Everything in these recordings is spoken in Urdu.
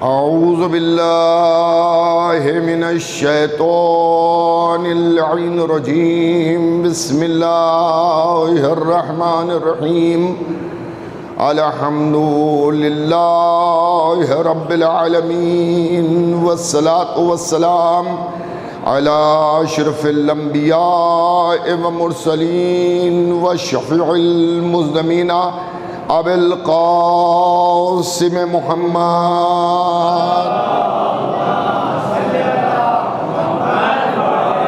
اعوذ باللہ من الشیطان اللعین الرجیم بسم اللہ الرحمن الرحیم الحمد للہ رب العالمین والصلاة والسلام علی اشرف الانبیاء والمرسلین وشفیع المذنبین ابی القاسم محمد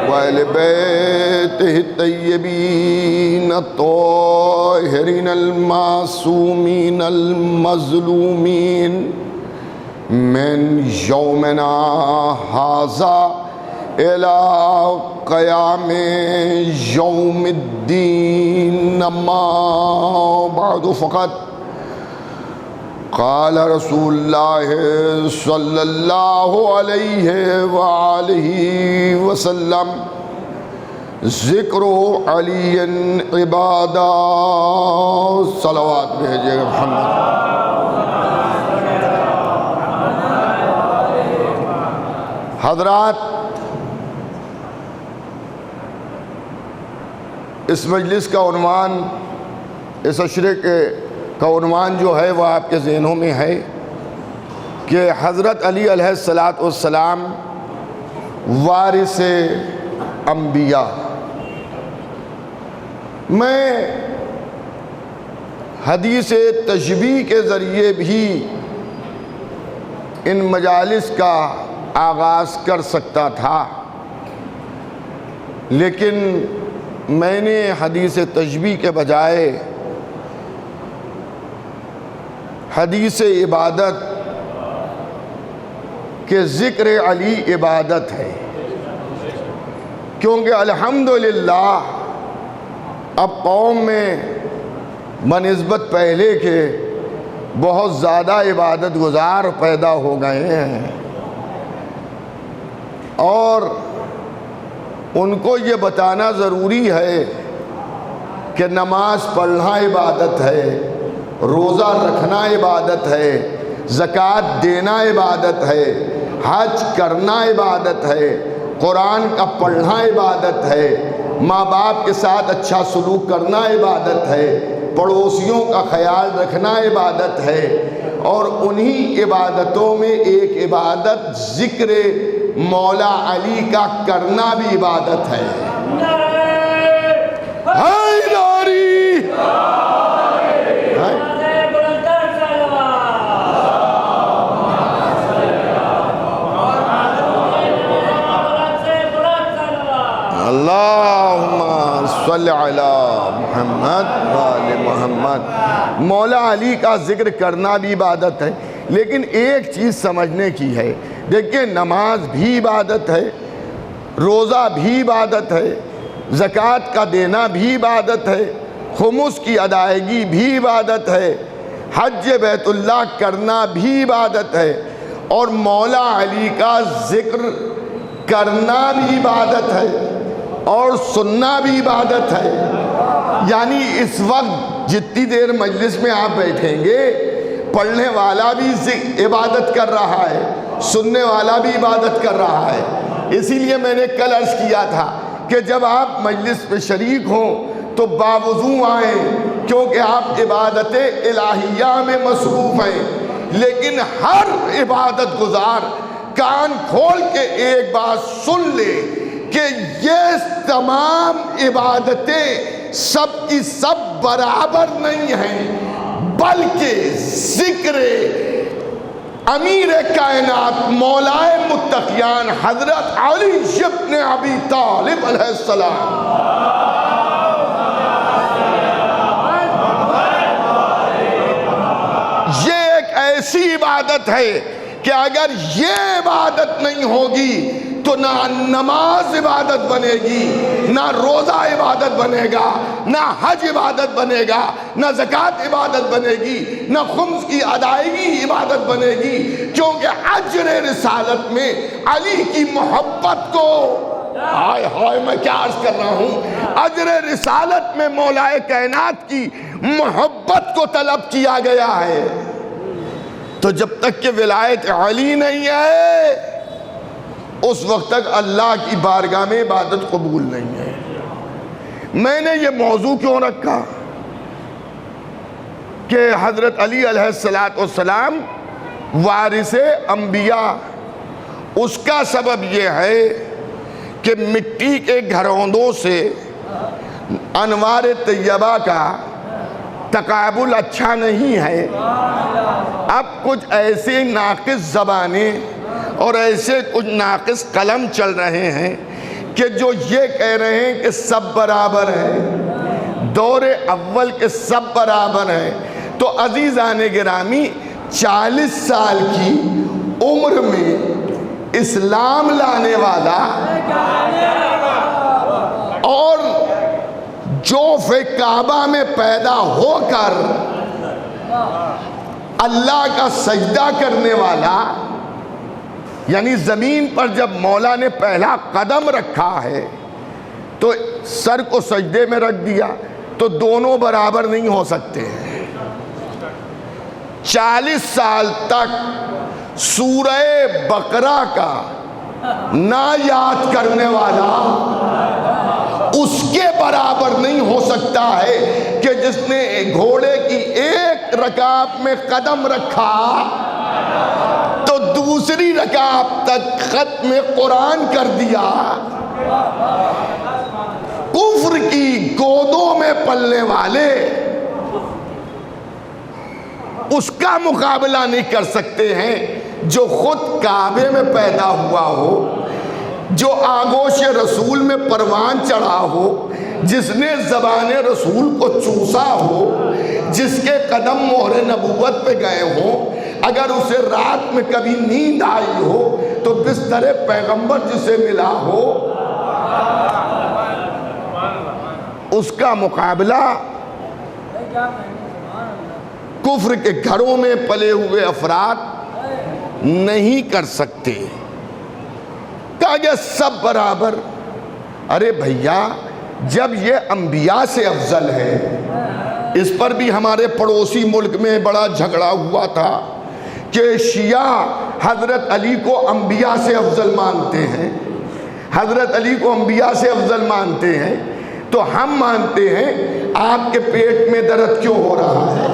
وآل بیتہ الطیبین الطاہرین المعصومین المظلومین من یومنا ھذا الى قیام یوم الدین اما بعد فقط قال رسول اللہ صلی اللہ علیہ وآلہ وسلم ذکر علی عبادہ صلوات بھیجے محمد حضرات، اس مجلس کا عنوان، اس عشرے کا عنوان جو ہے وہ آپ کے ذہنوں میں ہے کہ حضرت علی علیہ السلام وارث انبیاء۔ میں حدیث تشبیہ کے ذریعے بھی ان مجالس کا آغاز کر سکتا تھا، لیکن میں نے حدیث تشبیہ کے بجائے حدیث عبادت کہ ذکر علی عبادت ہے، کیونکہ الحمدللہ اب قوم میں بنسبت پہلے کے بہت زیادہ عبادت گزار پیدا ہو گئے ہیں، اور ان کو یہ بتانا ضروری ہے کہ نماز پڑھنا عبادت ہے، روزہ رکھنا عبادت ہے، زکوٰۃ دینا عبادت ہے، حج کرنا عبادت ہے، قرآن کا پڑھنا عبادت ہے، ماں باپ کے ساتھ اچھا سلوک کرنا عبادت ہے، پڑوسیوں کا خیال رکھنا عبادت ہے، اور انہی عبادتوں میں ایک عبادت ذکر مولا علی کا کرنا بھی عبادت ہے۔ اللہم صلی علی محمد وآل محمد۔ مولا علی کا ذکر کرنا بھی عبادت ہے، لیکن ایک چیز سمجھنے کی ہے، دیکھیں نماز بھی عبادت ہے، روزہ بھی عبادت ہے، زکوٰۃ کا دینا بھی عبادت ہے، خمس کی ادائیگی بھی عبادت ہے، حج بیت اللہ کرنا بھی عبادت ہے، اور مولا علی کا ذکر کرنا بھی عبادت ہے اور سننا بھی عبادت ہے۔ یعنی اس وقت جتنی دیر مجلس میں آپ بیٹھیں گے، پڑھنے والا بھی عبادت کر رہا ہے، سننے والا بھی عبادت کر رہا ہے۔ اسی لیے میں نے کل عرض کیا تھا کہ جب آپ مجلس پہ شریک ہوں تو باوضو آئیں، کیونکہ آپ عبادت الہیہ میں مصروف ہیں، لیکن ہر عبادت گزار کان کھول کے ایک بات سن لے کہ یہ تمام عبادتیں سب کی سب برابر نہیں ہیں، بلکہ ذکر امیر کائنات مولائے متقیان حضرت علی ابن ابی طالب علیہ السلام، یہ ایک ایسی عبادت ہے کہ اگر یہ عبادت نہیں ہوگی تو نہ نماز عبادت بنے گی، نہ روزہ عبادت بنے گا، نہ حج عبادت بنے گا، نہ زکوٰۃ عبادت بنے گی، نہ خمس کی ادائیگی عبادت بنے گی، کیونکہ اجر رسالت میں علی کی محبت کو، ہائے میں کیا عرض کر رہا ہوں، اجر رسالت میں مولا کائنات کی محبت کو طلب کیا گیا ہے۔ تو جب تک کہ ولایت علی نہیں ہے اس وقت تک اللہ کی بارگاہ میں عبادت قبول نہیں ہے۔ میں نے یہ موضوع کیوں رکھا کہ حضرت علی علیہ السلام وارث انبیاء، اس کا سبب یہ ہے کہ مٹی کے گھروندوں سے انوار طیبہ کا تقابل اچھا نہیں ہے۔ اب کچھ ایسے ناقص زبانیں اور ایسے کچھ ناقص قلم چل رہے ہیں کہ جو یہ کہہ رہے ہیں کہ سب برابر ہیں، دور اول کے سب برابر ہیں۔ تو عزیزان گرامی، 40 سال کی عمر میں اسلام لانے والا اور جوف کعبہ میں پیدا ہو کر اللہ کا سجدہ کرنے والا، یعنی زمین پر جب مولا نے پہلا قدم رکھا ہے تو سر کو سجدے میں رکھ دیا، تو دونوں برابر نہیں ہو سکتے ہیں۔ 40 سال تک سورہ بقرہ کا نہ یاد کرنے والا اس کے برابر نہیں ہو سکتا ہے کہ جس نے گھوڑے کی ایک رکعت میں قدم رکھا تو دوسری رکعت تک ختم قرآن کر دیا۔ کفر کی گودوں میں پلنے والے اس کا مقابلہ نہیں کر سکتے ہیں جو خود کعبے میں پیدا ہوا ہو، جو آغوش رسول میں پروان چڑھا ہو، جس نے زبان رسول کو چوسا ہو، جس کے قدم مہر نبوت پہ گئے ہوں۔ اگر اسے رات میں کبھی نیند آئی ہو تو بستر پیغمبر جسے ملا ہو، اس کا مقابلہ کفر کے گھروں میں پلے ہوئے افراد نہیں کر سکتے۔ کہا گیا سب برابر۔ ارے بھیا، جب یہ انبیاء سے افضل ہے، اس پر بھی ہمارے پڑوسی ملک میں بڑا جھگڑا ہوا تھا کہ شیعہ حضرت علی کو انبیاء سے افضل مانتے ہیں، حضرت علی کو انبیاء سے افضل مانتے ہیں، تو ہم مانتے ہیں آپ کے پیٹ میں درد کیوں ہو رہا ہے؟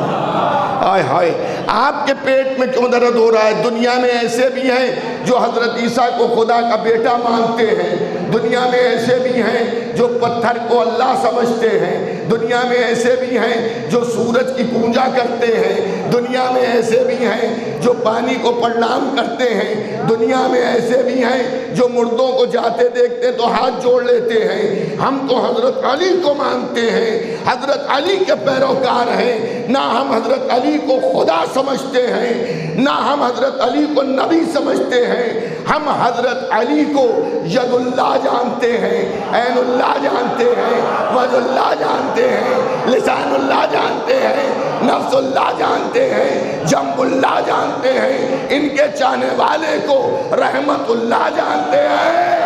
آئے ہائے، آپ کے پیٹ میں کیوں درد ہو رہا ہے؟ دنیا میں ایسے بھی ہیں جو حضرت عیسیٰ کو خدا کا بیٹا مانتے ہیں، دنیا میں ایسے بھی ہیں جو پتھر کو اللہ سمجھتے ہیں، دنیا میں ایسے بھی ہیں جو سورج کی پوجا کرتے ہیں، دنیا میں ایسے بھی ہیں جو پانی کو پرنام کرتے ہیں، دنیا میں ایسے بھی ہیں جو مردوں کو جاتے دیکھتے تو ہاتھ جوڑ لیتے ہیں۔ ہم تو حضرت علی کو مانتے ہیں، حضرت علی کے پیروکار ہیں، نہ ہم حضرت علی کو خدا سمجھتے ہیں، نہ ہم حضرت علی کو نبی سمجھتے ہیں۔ ہم حضرت علی کو ید اللہ جانتے ہیں، عین اللہ جانتے ہیں، وجہ اللہ جانتے ہیں، لسان اللہ جانتے ہیں، نفس اللہ جانتے ہیں، جنب اللہ جانتے ہیں، ان کے چاہنے والے کو رحمت اللہ جانتے ہیں۔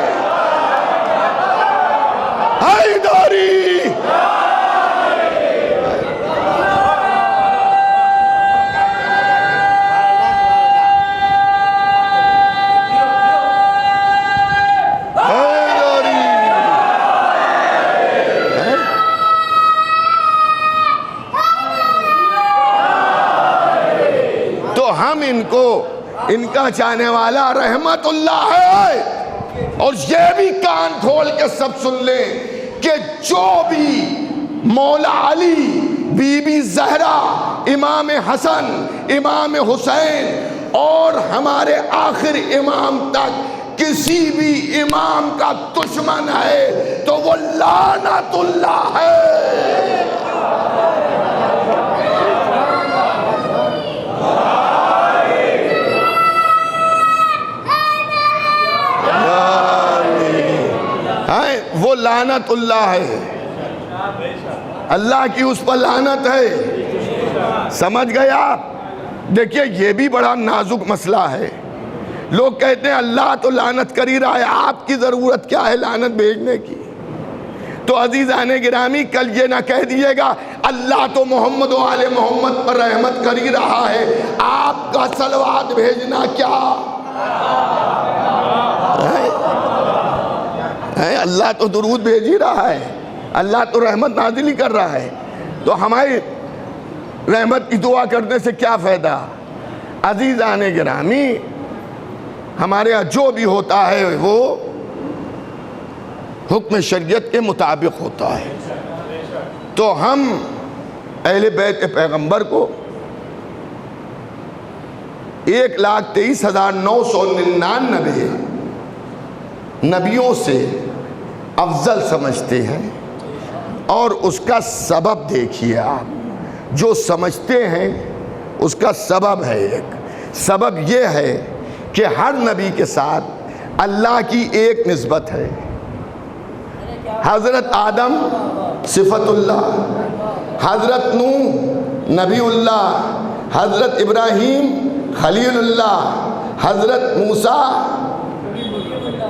حیدری ان کا چاہنے والا رحمت اللہ ہے۔ اور یہ بھی کان کھول کے سب سن لیں کہ جو بھی مولا علی، بی بی زہرا، امام حسن، امام حسین اور ہمارے آخر امام تک کسی بھی امام کا دشمن ہے تو وہ لعنت اللہ ہے۔ وہ لعنت اللہ ہے، اللہ کی اس پر لعنت ہے۔ سمجھ گئے آپ؟ دیکھیے یہ بھی بڑا نازک مسئلہ ہے۔ لوگ کہتے ہیں اللہ تو لعنت کر ہی رہا ہے، آپ کی ضرورت کیا ہے لعنت بھیجنے کی؟ تو عزیزان گرامی کل یہ نہ کہہ دیے گا اللہ تو محمد و آل محمد پر رحمت کر ہی رہا ہے، آپ کا صلوات بھیجنا کیا ہے؟ اللہ تو درود بھیج ہی رہا ہے، اللہ تو رحمت نازل ہی کر رہا ہے، تو ہماری رحمت کی دعا کرنے سے کیا فائدہ؟ عزیزان گرامی ہمارے یہاں جو بھی ہوتا ہے وہ حکم شریعت کے مطابق ہوتا ہے، تو ہم اہل بیت پیغمبر کو 1,23,999 نبیوں سے افضل سمجھتے ہیں، اور اس کا سبب دیکھیے آپ، جو سمجھتے ہیں اس کا سبب ہے، ایک سبب یہ ہے کہ ہر نبی کے ساتھ اللہ کی ایک نسبت ہے۔ حضرت آدم صفت اللہ، حضرت نوح نبی اللہ، حضرت ابراہیم خلیل اللہ، حضرت موسیٰ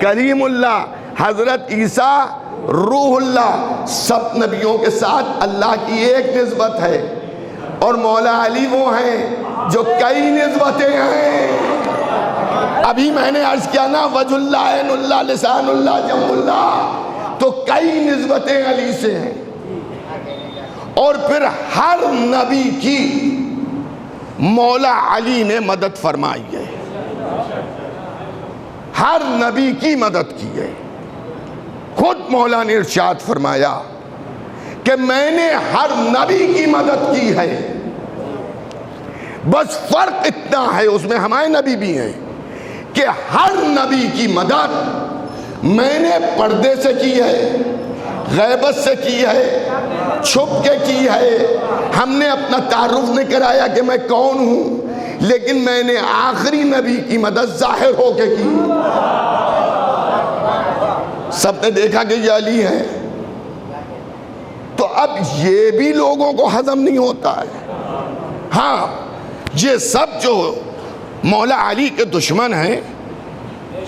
کریم اللہ، حضرت عیسیٰ روح اللہ، سب نبیوں کے ساتھ اللہ کی ایک نسبت ہے، اور مولا علی وہ ہیں جو کئی نسبتیں ہیں۔ ابھی میں نے عرض کیا نا وجہ اللہ، عین اللہ، لسان اللہ، جم اللہ، تو کئی نسبتیں علی سے ہیں، اور پھر ہر نبی کی مولا علی نے مدد فرمائی ہے، ہر نبی کی مدد کی ہے۔ خود مولا نے ارشاد فرمایا کہ میں نے ہر نبی کی مدد کی ہے، بس فرق اتنا ہے، اس میں ہمارے نبی بھی ہیں، کہ ہر نبی کی مدد میں نے پردے سے کی ہے، غیبت سے کی ہے، چھپ کے کی ہے، ہم نے اپنا تعارف نہیں کرایا کہ میں کون ہوں، لیکن میں نے آخری نبی کی مدد ظاہر ہو کے کی۔ سب نے دیکھا کہ یہ علی ہے، تو اب یہ بھی لوگوں کو ہضم نہیں ہوتا ہے۔ ہاں یہ سب جو مولا علی کے دشمن ہیں،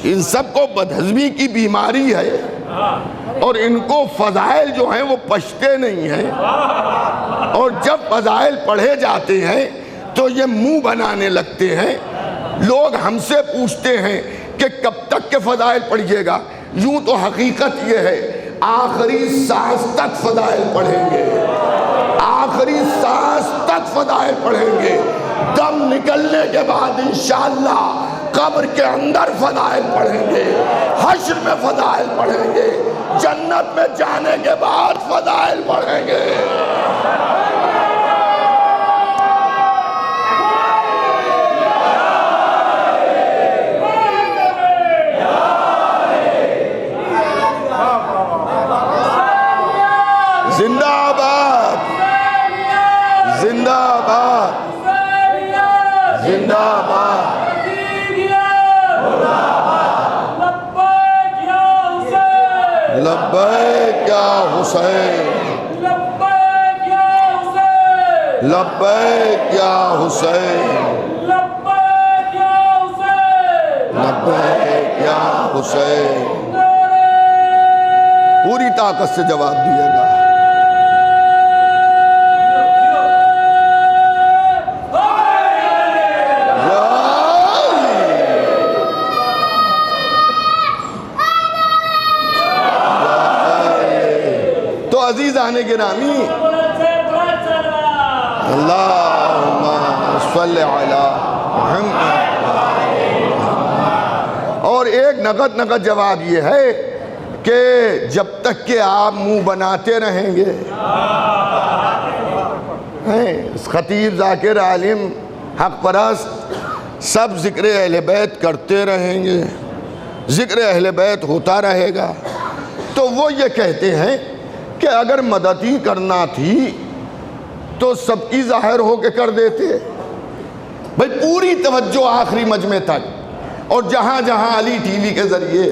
ان سب کو بدہضمی کی بیماری ہے، اور ان کو فضائل جو ہیں وہ پچھتے نہیں ہیں، اور جب فضائل پڑھے جاتے ہیں تو یہ منہ بنانے لگتے ہیں۔ لوگ ہم سے پوچھتے ہیں کہ کب تک کے فضائل پڑھیے گا؟ یوں تو حقیقت یہ ہے آخری سانس تک فضائل پڑھیں گے، آخری سانس تک فضائل پڑھیں گے، دم نکلنے کے بعد انشاءاللہ قبر کے اندر فضائل پڑھیں گے، حشر میں فضائل پڑھیں گے، جنت میں جانے کے بعد فضائل پڑھیں گے۔ زندہ آباد، زندہ آباد، زندہ آباد۔ لبیک یا حسین، لبیک یا حسین، لبیک یا حسین، لبیک یا حسین، لبیک یا حسین۔ پوری طاقت سے جواب دیے گا۔ عزیزان گرامی اللہم صلی علی محمد، اور ایک نقد جواب یہ ہے کہ جب تک کہ آپ منہ بناتے رہیں گے، خطیب، ذاکر، عالم، حق پرست سب ذکر اہل بیت کرتے رہیں گے، ذکر اہل بیت ہوتا رہے گا، تو وہ یہ کہتے ہیں کہ اگر مدد ہی کرنا تھی تو سب کی ظاہر ہو کے کر دیتے۔ بھئی پوری توجہ آخری مجمع تک، اور جہاں جہاں علی ٹی وی کے ذریعے،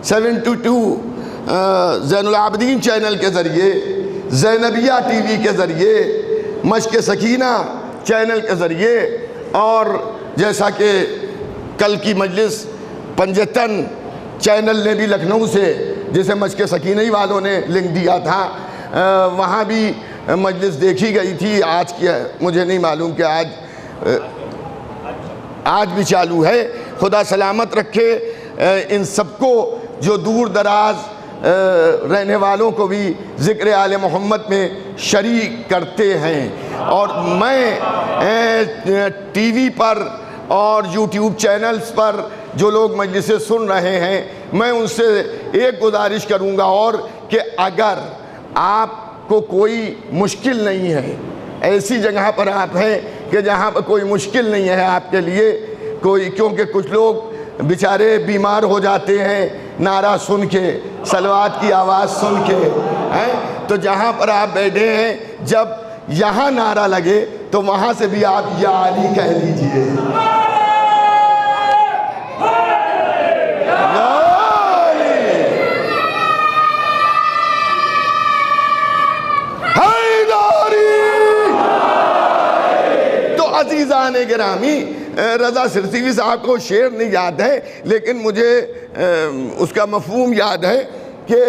722 زین العابدین چینل کے ذریعے، زینبیہ ٹی وی کے ذریعے، مشق سکینہ چینل کے ذریعے، اور جیسا کہ کل کی مجلس پنجتن چینل نے بھی لکھنؤ سے جسے مشق سکینہ والوں نے لنک دیا تھا، وہاں بھی مجلس دیکھی گئی تھی. آج کی مجھے نہیں معلوم کہ آج بھی چالو ہے. خدا سلامت رکھے ان سب کو جو دور دراز رہنے والوں کو بھی ذکر آل محمد میں شریک کرتے ہیں. اور میں ٹی وی پر اور یوٹیوب چینلز پر جو لوگ مجلسیں سن رہے ہیں، میں ان سے ایک گزارش کروں گا، اور کہ اگر آپ کو کوئی مشکل نہیں ہے، ایسی جگہ پر آپ ہیں کہ جہاں پر کوئی مشکل نہیں ہے آپ کے لیے کوئی، کیونکہ کچھ لوگ بیچارے بیمار ہو جاتے ہیں نعرہ سن کے، صلوات کی آواز سن کے، تو جہاں پر آپ بیٹھے ہیں جب یہاں نعرہ لگے تو وہاں سے بھی آپ یا علی کہہ لیجئے. عزیزان گرامی، رضا سرسیوی صاحب کو شعر نہیں یاد ہے لیکن مجھے اس کا مفہوم یاد ہے کہ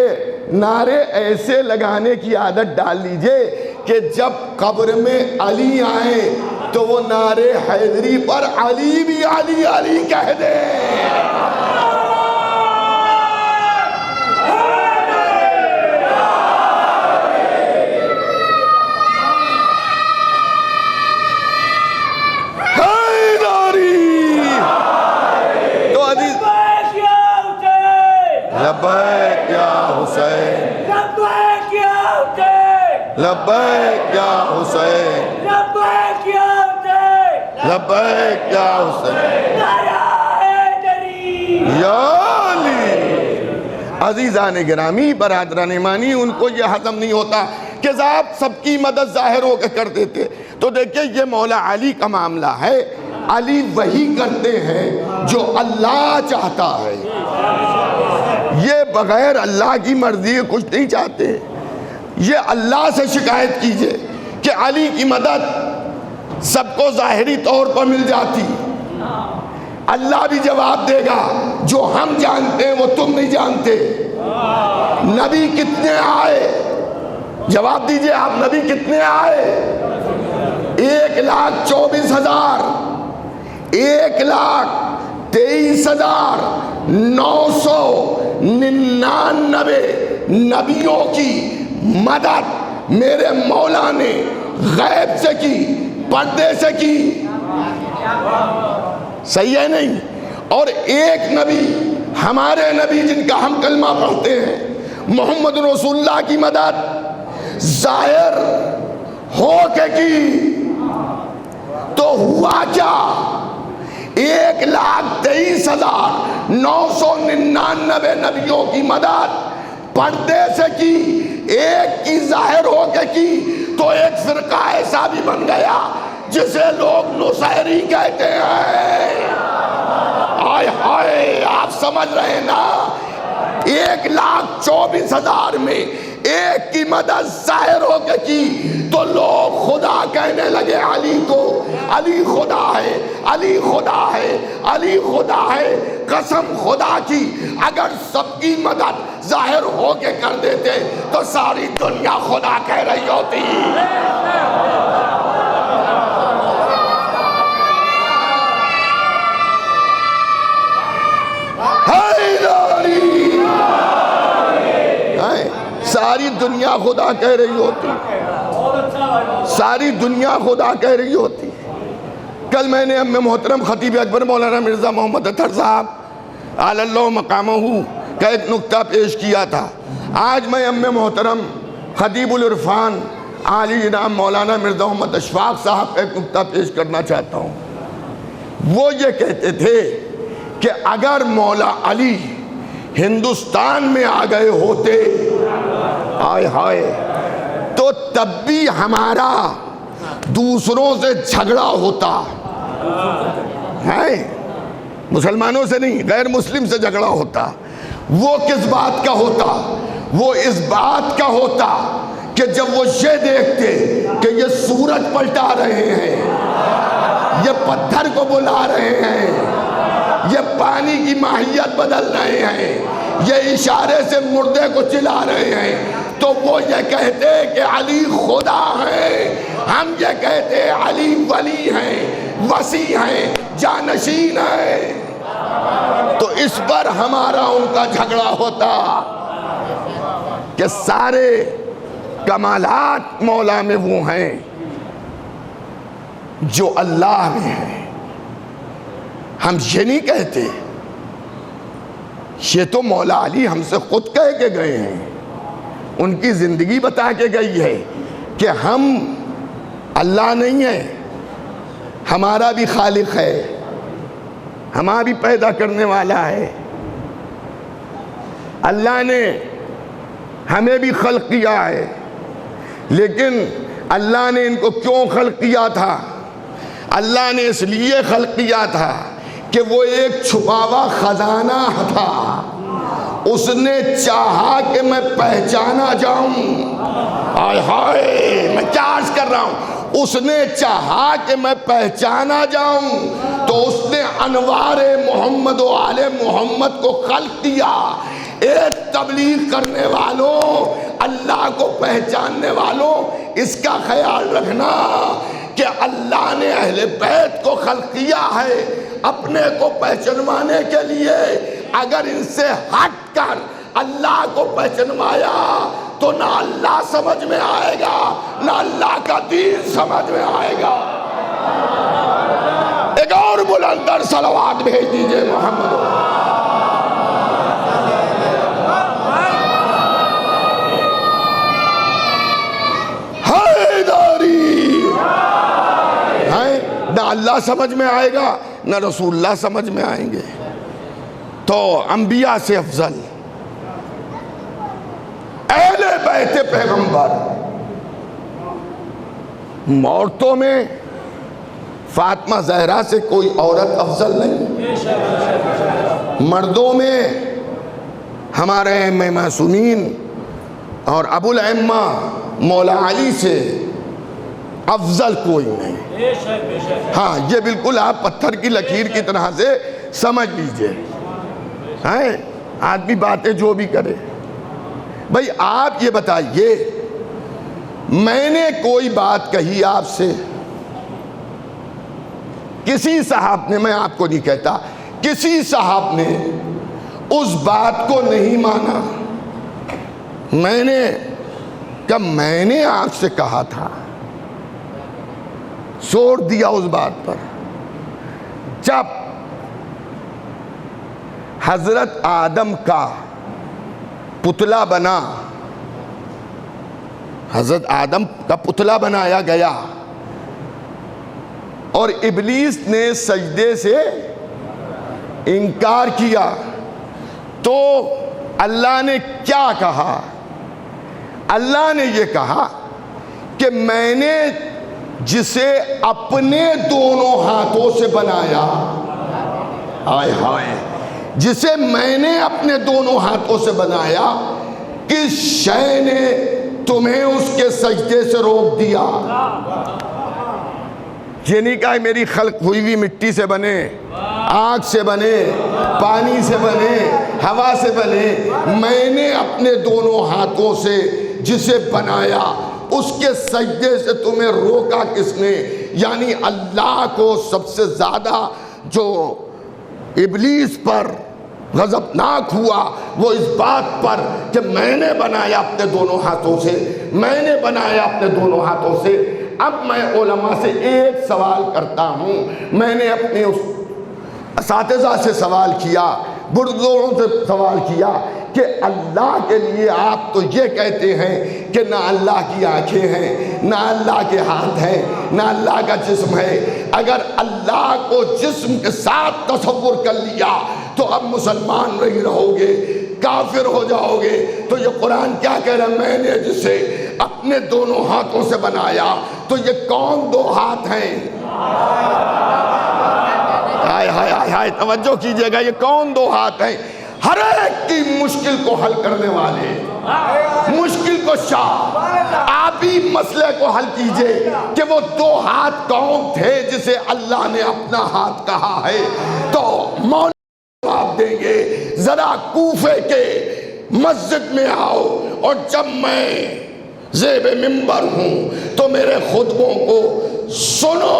نعرے ایسے لگانے کی عادت ڈال لیجئے کہ جب قبر میں علی آئے تو وہ نعرے حیدری پر علی بھی علی علی کہہ دے. لبیک یا حسین، لبیک یا حسین، لبیک یا حسین، لبیک یا حسین، لبیک یا حسین، نعرہ حیدری یا علی. عزیزان گرامی، برادران ایمانی، ان کو یہ ہضم نہیں ہوتا کہ صاحب سب کی مدد ظاہر ہو کے کر دیتے. تو دیکھیں یہ مولا علی کا معاملہ ہے. علی وہی کرتے ہیں جو اللہ چاہتا ہے، یہ بغیر اللہ کی مرضی کچھ نہیں چاہتے. یہ اللہ سے شکایت کیجئے کہ علی کی مدد سب کو ظاہری طور پر مل جاتی، اللہ بھی جواب دے گا جو ہم جانتے ہیں وہ تم نہیں جانتے. نبی کتنے آئے؟ جواب دیجئے آپ، نبی کتنے آئے؟ 1,24,000، 1,23,999 نبیوں کی مدد میرے مولا نے غیب سے کی، پردے سے کی. صحیح ہے نہیں؟ اور ایک نبی، ہمارے نبی جن کا ہم کلمہ پڑھتے ہیں، محمد رسول اللہ کی مدد ظاہر ہو کے کی. تو ہوا کیا؟ 1,23,999 نبیوں کی مدد پردے سے کی، ایک کی ظاہر ہو کے کی. تو ایک فرقہ ایسا بھی بن گیا جسے لوگ نصیری کہتے ہیں. آئے ہائے، آپ سمجھ رہے ہیں نا؟ 1,24,000 میں ایک کی مدد ظاہر ہو کے کی تو لوگ خدا کہنے لگے علی کو. علی خدا ہے، علی خدا ہے، علی خدا ہے. قسم خدا کی اگر سب کی مدد ظاہر ہو کے کر دیتے تو ساری دنیا خدا کہہ رہی ہوتی. ساری دنیا خدا کہہ رہی ہوتی، ساری دنیا خدا کہہ رہی ہوتی. کل میں نے ام محترم خطیب اکبر مولانا مرزا محمد اطہر صاحب علی اللہ مقامہ کا ایک نکتہ پیش کیا تھا. آج میں ام محترم خطیب العرفان عالی جناب مولانا مرزا محمد اشفاق صاحب کا ایک نکتہ پیش کرنا چاہتا ہوں. وہ یہ کہتے تھے کہ اگر مولا علی ہندوستان میں آ گئے ہوتے، آئے ہائے، تو تب بھی ہمارا دوسروں سے جھگڑا ہوتا ہے، مسلمانوں سے نہیں، غیر مسلم سے جھگڑا ہوتا. وہ کس بات کا ہوتا؟ وہ اس بات کا ہوتا کہ جب وہ یہ دیکھتے کہ یہ سورج پلٹا رہے ہیں، یہ پتھر کو بلا رہے ہیں، یہ پانی کی ماہیت بدل رہے ہیں، یہ اشارے سے مردے کو چلا رہے ہیں، تو وہ یہ کہتے کہ علی خدا ہے، ہم یہ کہتے علی ولی ہیں، وسیع ہیں، جانشین ہیں۔ تو اس پر ہمارا ان کا جھگڑا ہوتا کہ سارے کمالات مولا میں وہ ہیں جو اللہ میں ہیں۔ ہم یہ نہیں کہتے، یہ تو مولا علی ہم سے خود کہہ کے گئے ہیں، ان کی زندگی بتا کے گئی ہے کہ ہم اللہ نہیں ہیں، ہمارا بھی خالق ہے، ہمارا بھی پیدا کرنے والا ہے، اللہ نے ہمیں بھی خلق کیا ہے۔ لیکن اللہ نے ان کو کیوں خلق کیا تھا؟ اللہ نے اس لیے خلق کیا تھا کہ وہ ایک چھپا ہوا خزانہ تھا، اس نے چاہا کہ میں پہچانا جاؤں۔ آئے ہائے، میں کیا عرض کر رہا ہوں، اس نے چاہا کہ میں پہچانا جاؤں، تو اس نے انوار محمد و آل محمد کو خلق کیا۔ ایک تبلیغ کرنے والوں، اللہ کو پہچاننے والوں، اس کا خیال رکھنا کہ اللہ نے اہل بیت کو خلق کیا ہے اپنے کو پہچنوانے کے لیے۔ اگر ان سے ہٹ کر اللہ کو پہچنوایا تو نہ اللہ سمجھ میں آئے گا، نہ اللہ کا دین سمجھ میں آئے گا۔ ایک اور بلندر صلوات بھیج دیجئے محمد۔ نہ اللہ سمجھ میں آئے گا، نہ رسول اللہ سمجھ میں آئیں گے۔ تو انبیاء سے افضل اہل بیت پیغمبر، عورتوں میں فاطمہ زہرا سے کوئی عورت افضل نہیں، مردوں میں ہمارے ائمہ معصومین اور ابو الائمہ مولا علی سے افضل کوئی نہیں۔ ہاں، یہ بالکل آپ پتھر کی لکیر کی طرح سے سمجھ لیجئے۔ آدمی باتیں جو بھی کرے، بھئی آپ یہ بتائیے، میں نے کوئی بات کہی آپ سے، کسی صاحب نے، میں آپ کو نہیں کہتا، کسی صاحب نے اس بات کو نہیں مانا، میں نے آپ سے کہا تھا، چھوڑ دیا اس بات پر۔ جب حضرت آدم کا پتلا بنا، حضرت آدم کا پتلا بنایا گیا اور ابلیس نے سجدے سے انکار کیا، تو اللہ نے کیا کہا؟ اللہ نے یہ کہا کہ میں نے جسے اپنے دونوں ہاتھوں سے بنایا، آئے ہائے، جسے میں نے اپنے دونوں ہاتھوں سے بنایا، کس شے نے تمہیں اس کے سجدے سے روک دیا؟ یہ نہیں کہا میری خلق ہوئی ہوئی مٹی سے بنے، آگ سے بنے، پانی سے بنے، ہوا سے بنے، میں نے اپنے دونوں ہاتھوں سے جسے بنایا اس کے سجدے سے تمہیں روکا کس نے؟ یعنی اللہ کو سب سے زیادہ جو ابلیس پر غضبناک ہوا وہ اس بات پر کہ میں نے بنایا اپنے دونوں ہاتھوں سے، میں نے بنایا اپنے دونوں ہاتھوں سے۔ اب میں علماء سے ایک سوال کرتا ہوں، میں نے اپنے اس اساتذہ سے سوال کیا، بزرگوں سے سوال کیا کہ اللہ کے لیے آپ تو یہ کہتے ہیں کہ نہ اللہ کی آنکھیں ہیں، نہ اللہ کے ہاتھ ہیں، نہ اللہ کا جسم ہے، اگر اللہ کو جسم کے ساتھ تصور کر لیا تو اب مسلمان نہیں رہو گے، کافر ہو جاؤ گے۔ تو یہ قرآن کیا کہہ رہا ہے؟ میں نے جسے اپنے دونوں ہاتھوں سے بنایا، تو یہ کون دو ہاتھ ہیں؟ ہائے ہائے ہائے، توجہ کیجئے گا، یہ کون دو ہاتھ ہیں؟ ہر ایک کی مشکل کو حل کرنے والے، مشکل کو شاہ، آپ ہی مسئلے کو حل کیجئے کہ وہ دو ہاتھ کون تھے جسے اللہ نے اپنا ہاتھ کہا ہے۔ تو مولا جواب دیں گے، ذرا کوفے کے مسجد میں آؤ اور جب میں زیب منبر ہوں تو میرے خطبوں کو سنو۔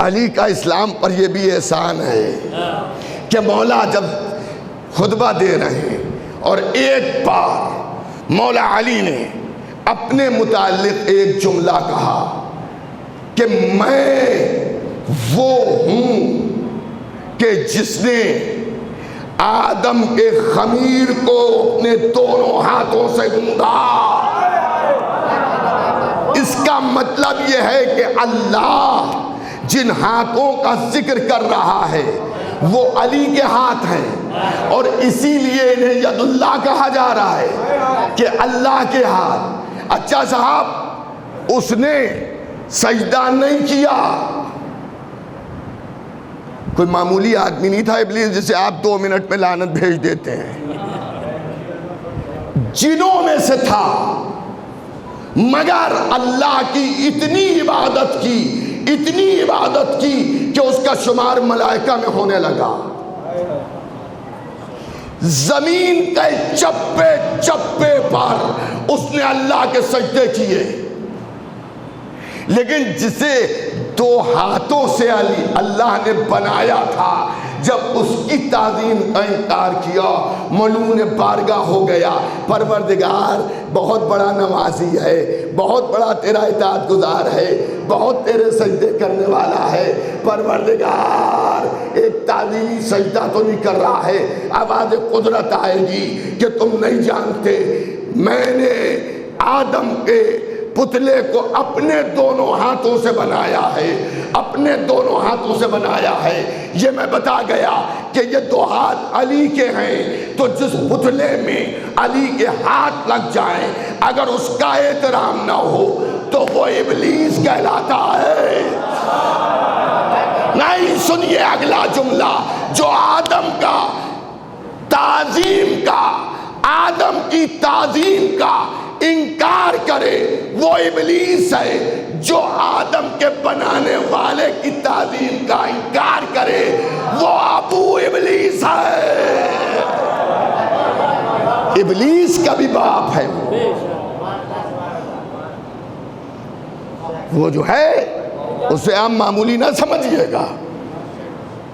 علی کا اسلام پر یہ بھی احسان ہے کہ مولا جب خطبہ دے رہے ہیں اور ایک بار مولا علی نے اپنے متعلق ایک جملہ کہا کہ میں وہ ہوں کہ جس نے آدم کے خمیر کو اپنے دونوں ہاتھوں سے گوندا۔ اس کا مطلب یہ ہے کہ اللہ جن ہاتھوں کا ذکر کر رہا ہے وہ علی کے ہاتھ ہیں، اور اسی لیے انہیں ید اللہ کہا جا رہا ہے کہ اللہ کے ہاتھ۔ اچھا صاحب، اس نے سجدہ نہیں کیا، کوئی معمولی آدمی نہیں تھا ابلیس جسے آپ 2 منٹ میں لعنت بھیج دیتے ہیں، جنوں میں سے تھا، مگر اللہ کی اتنی عبادت کی کہ اس کا شمار ملائکہ میں ہونے لگا۔ زمین کے چپے چپے پر اس نے اللہ کے سجدے کیے، لیکن جسے 2 ہاتھوں سے اللہ نے بنایا تھا، جب اس کی تعظیم کا انکار کیا ملعون بارگاہ ہو گیا۔ پروردگار بہت بڑا نوازی ہے، بہت بڑا تیرا اطاعت گزار ہے، بہت تیرے سجدے کرنے والا ہے۔ پروردگار ایک تعظیمی سجدہ تو نہیں کر رہا ہے، آواز قدرت آئے گی کہ تم نہیں جانتے میں نے آدم کے پتلے کو اپنے دونوں ہاتھوں سے بنایا ہے، اپنے دونوں ہاتھوں سے بنایا ہے۔ یہ میں بتا گیا کہ یہ 2 ہاتھ علی کے ہیں، تو جس پتلے میں علی کے ہاتھ لگ جائیں اگر اس کا احترام نہ ہو تو وہ ابلیس کہلاتا ہے۔ نہیں، سنیے اگلا جملہ، جو آدم کا تعظیم کا، آدم کی تعظیم کا انکار کرے وہ ابلیس ہے، جو آدم کے بنانے والے کی تعظیم کا انکار کرے وہ ابو ابلیس ہے۔ ابلیس کا بھی باپ ہے وہ جو ہے، اسے آپ معمولی نہ سمجھیے گا،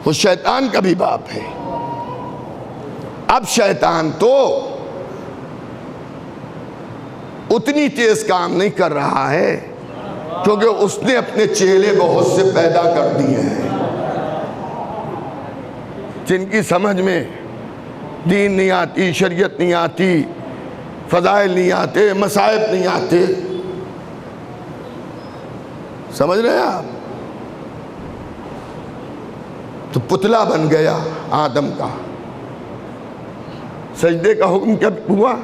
وہ شیطان کا بھی باپ ہے۔ اب شیطان تو اتنی تیز کام نہیں کر رہا ہے کیونکہ اس نے اپنے چیلے بہت سے پیدا کر دیے ہیں جن کی سمجھ میں دین نہیں آتی، شریعت نہیں آتی، فضائل نہیں آتے، مصائب نہیں آتے۔ سمجھ رہے ہیں آپ؟ تو پتلا بن گیا آدم کا۔ سجدے کا حکم کب ہوا؟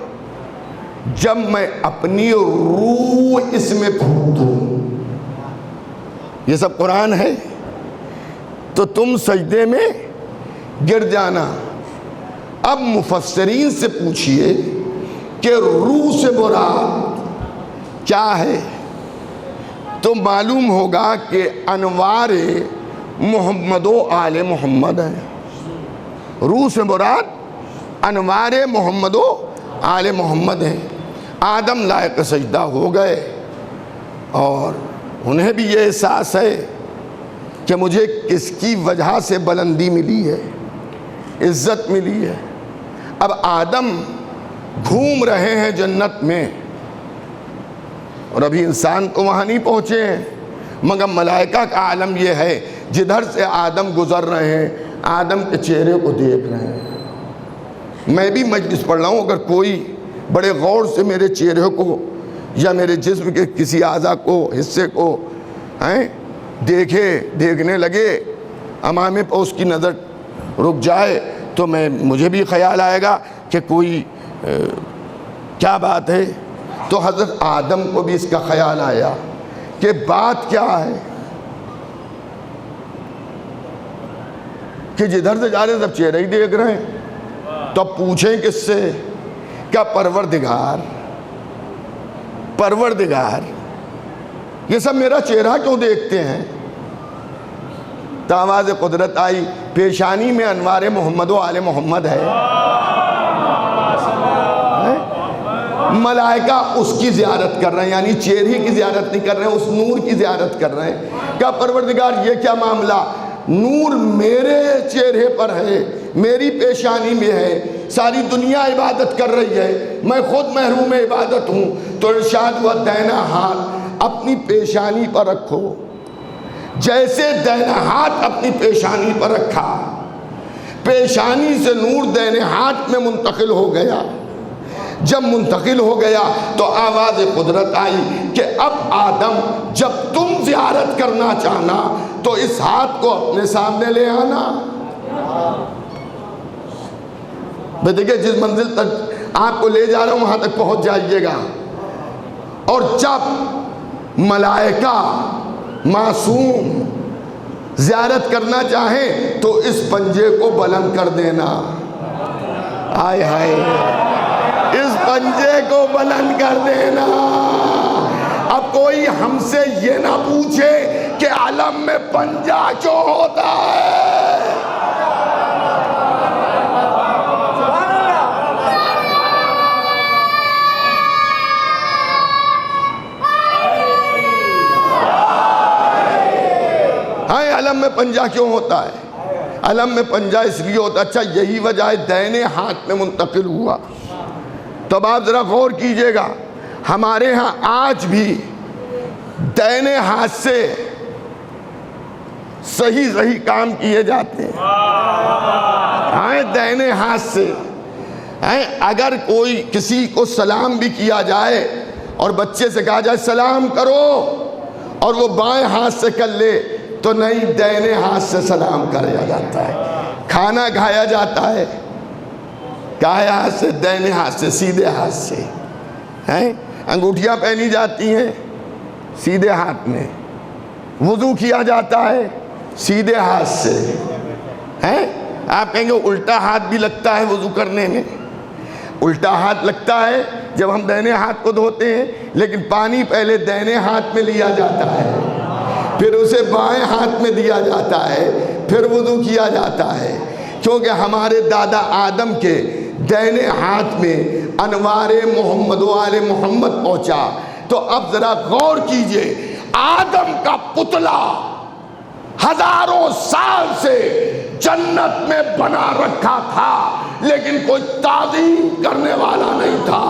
جب میں اپنی روح اس میں پھونک دوں۔ یہ سب قرآن ہے، تو تم سجدے میں گر جانا۔ اب مفسرین سے پوچھئے کہ روح سے مراد کیا ہے، تو معلوم ہوگا کہ انوار محمد و آل محمد ہے۔ روح سے مراد انوار محمد و آل محمد ہیں۔ آدم لائق سجدہ ہو گئے اور انہیں بھی یہ احساس ہے کہ مجھے کس کی وجہ سے بلندی ملی ہے، عزت ملی ہے۔ اب آدم گھوم رہے ہیں جنت میں، اور ابھی انسان تو وہاں نہیں پہنچے ہیں، مگر ملائکہ کا عالم یہ ہے جدھر سے آدم گزر رہے ہیں آدم کے چہرے کو دیکھ رہے ہیں۔ میں بھی مجلس پڑھ رہا ہوں، اگر کوئی بڑے غور سے میرے چہرے کو یا میرے جسم کے کسی اعضاء کو، حصے کو دیکھنے لگے، امامے پر اس کی نظر رک جائے تو مجھے بھی خیال آئے گا کہ کوئی کیا بات ہے۔ تو حضرت آدم کو بھی اس کا خیال آیا کہ بات کیا ہے کہ جدھر سے جا رہے ہیں سب چہرے ہی دیکھ رہے ہیں۔ تو پوچھیں کس سے؟ کیا پروردگار یہ سب میرا چہرہ کیوں دیکھتے ہیں؟ تو آواز قدرت آئی، پیشانی میں انوار محمد و آل محمد ہے، ملائکہ اس کی زیارت کر رہے ہیں، یعنی چہرے کی زیارت نہیں کر رہے ہیں، اس نور کی زیارت کر رہے ہیں۔ کہا پروردگار یہ کیا معاملہ، نور میرے چہرے پر ہے، میری پیشانی میں ہے، ساری دنیا عبادت کر رہی ہے، میں خود محروم عبادت ہوں۔ تو ارشاد ہوا دائنا ہاتھ اپنی پیشانی پر رکھو۔ جیسے دائنا ہاتھ اپنی پیشانی پر رکھا، پیشانی سے نور دائنے ہاتھ میں منتقل ہو گیا۔ جب منتقل ہو گیا تو آواز قدرت آئی کہ اب آدم جب تم زیارت کرنا چاہنا تو اس ہاتھ کو اپنے سامنے لے آنا۔ دیکھیں جس منزل تک آپ کو لے جا رہا ہوں وہاں تک پہنچ جائیے گا، اور جب ملائکہ معصوم زیارت کرنا چاہیں تو اس پنجے کو بلند کر دینا۔ آئے ہائے، اس پنجے کو بلند کر دینا۔ اب کوئی ہم سے یہ نہ پوچھے کہ علم میں پنجہ کیوں ہوتا ہے۔ علم میں پنجہ کیوں ہوتا ہے؟ علم میں پنجہ اس لیے ہوتا ہے، اچھا یہی وجہ ہے دائنے ہاتھ میں منتقل ہوا۔ تو اب آپ ذرا غور کیجئے گا، ہمارے ہاں آج بھی دائنے ہاتھ سے صحیح کام کیے جاتے ہیں، دائنے ہاتھ سے۔ اگر کوئی کسی کو سلام بھی کیا جائے اور بچے سے کہا جائے سلام کرو اور وہ بائیں ہاتھ سے کر لے تو نہیں، دائنے ہاتھ سے سلام کیا جاتا ہے۔ کھانا کھایا جاتا ہے کہاں ہاتھ سے؟ دائنے ہاتھ سے، سیدھے ہاتھ سے۔ انگوٹھیاں پہنی جاتی ہیں سیدھے ہاتھ میں، وضو کیا جاتا ہے سیدھے ہاتھ سے۔ آپ کہیں گے الٹا ہاتھ بھی لگتا ہے وضو کرنے میں، الٹا ہاتھ لگتا ہے جب ہم دائنے ہاتھ کو دھوتے ہیں، لیکن پانی پہلے دائنے ہاتھ میں لیا جاتا ہے، پھر اسے بائیں ہاتھ میں دیا جاتا ہے، پھر وضو کیا جاتا ہے، کیونکہ ہمارے دادا آدم کے دائنے ہاتھ میں انوار محمد و آل محمد پہنچا۔ تو اب ذرا غور کیجئے، آدم کا پتلا ہزاروں سال سے جنت میں بنا رکھا تھا، لیکن کوئی تعظیم کرنے والا نہیں تھا،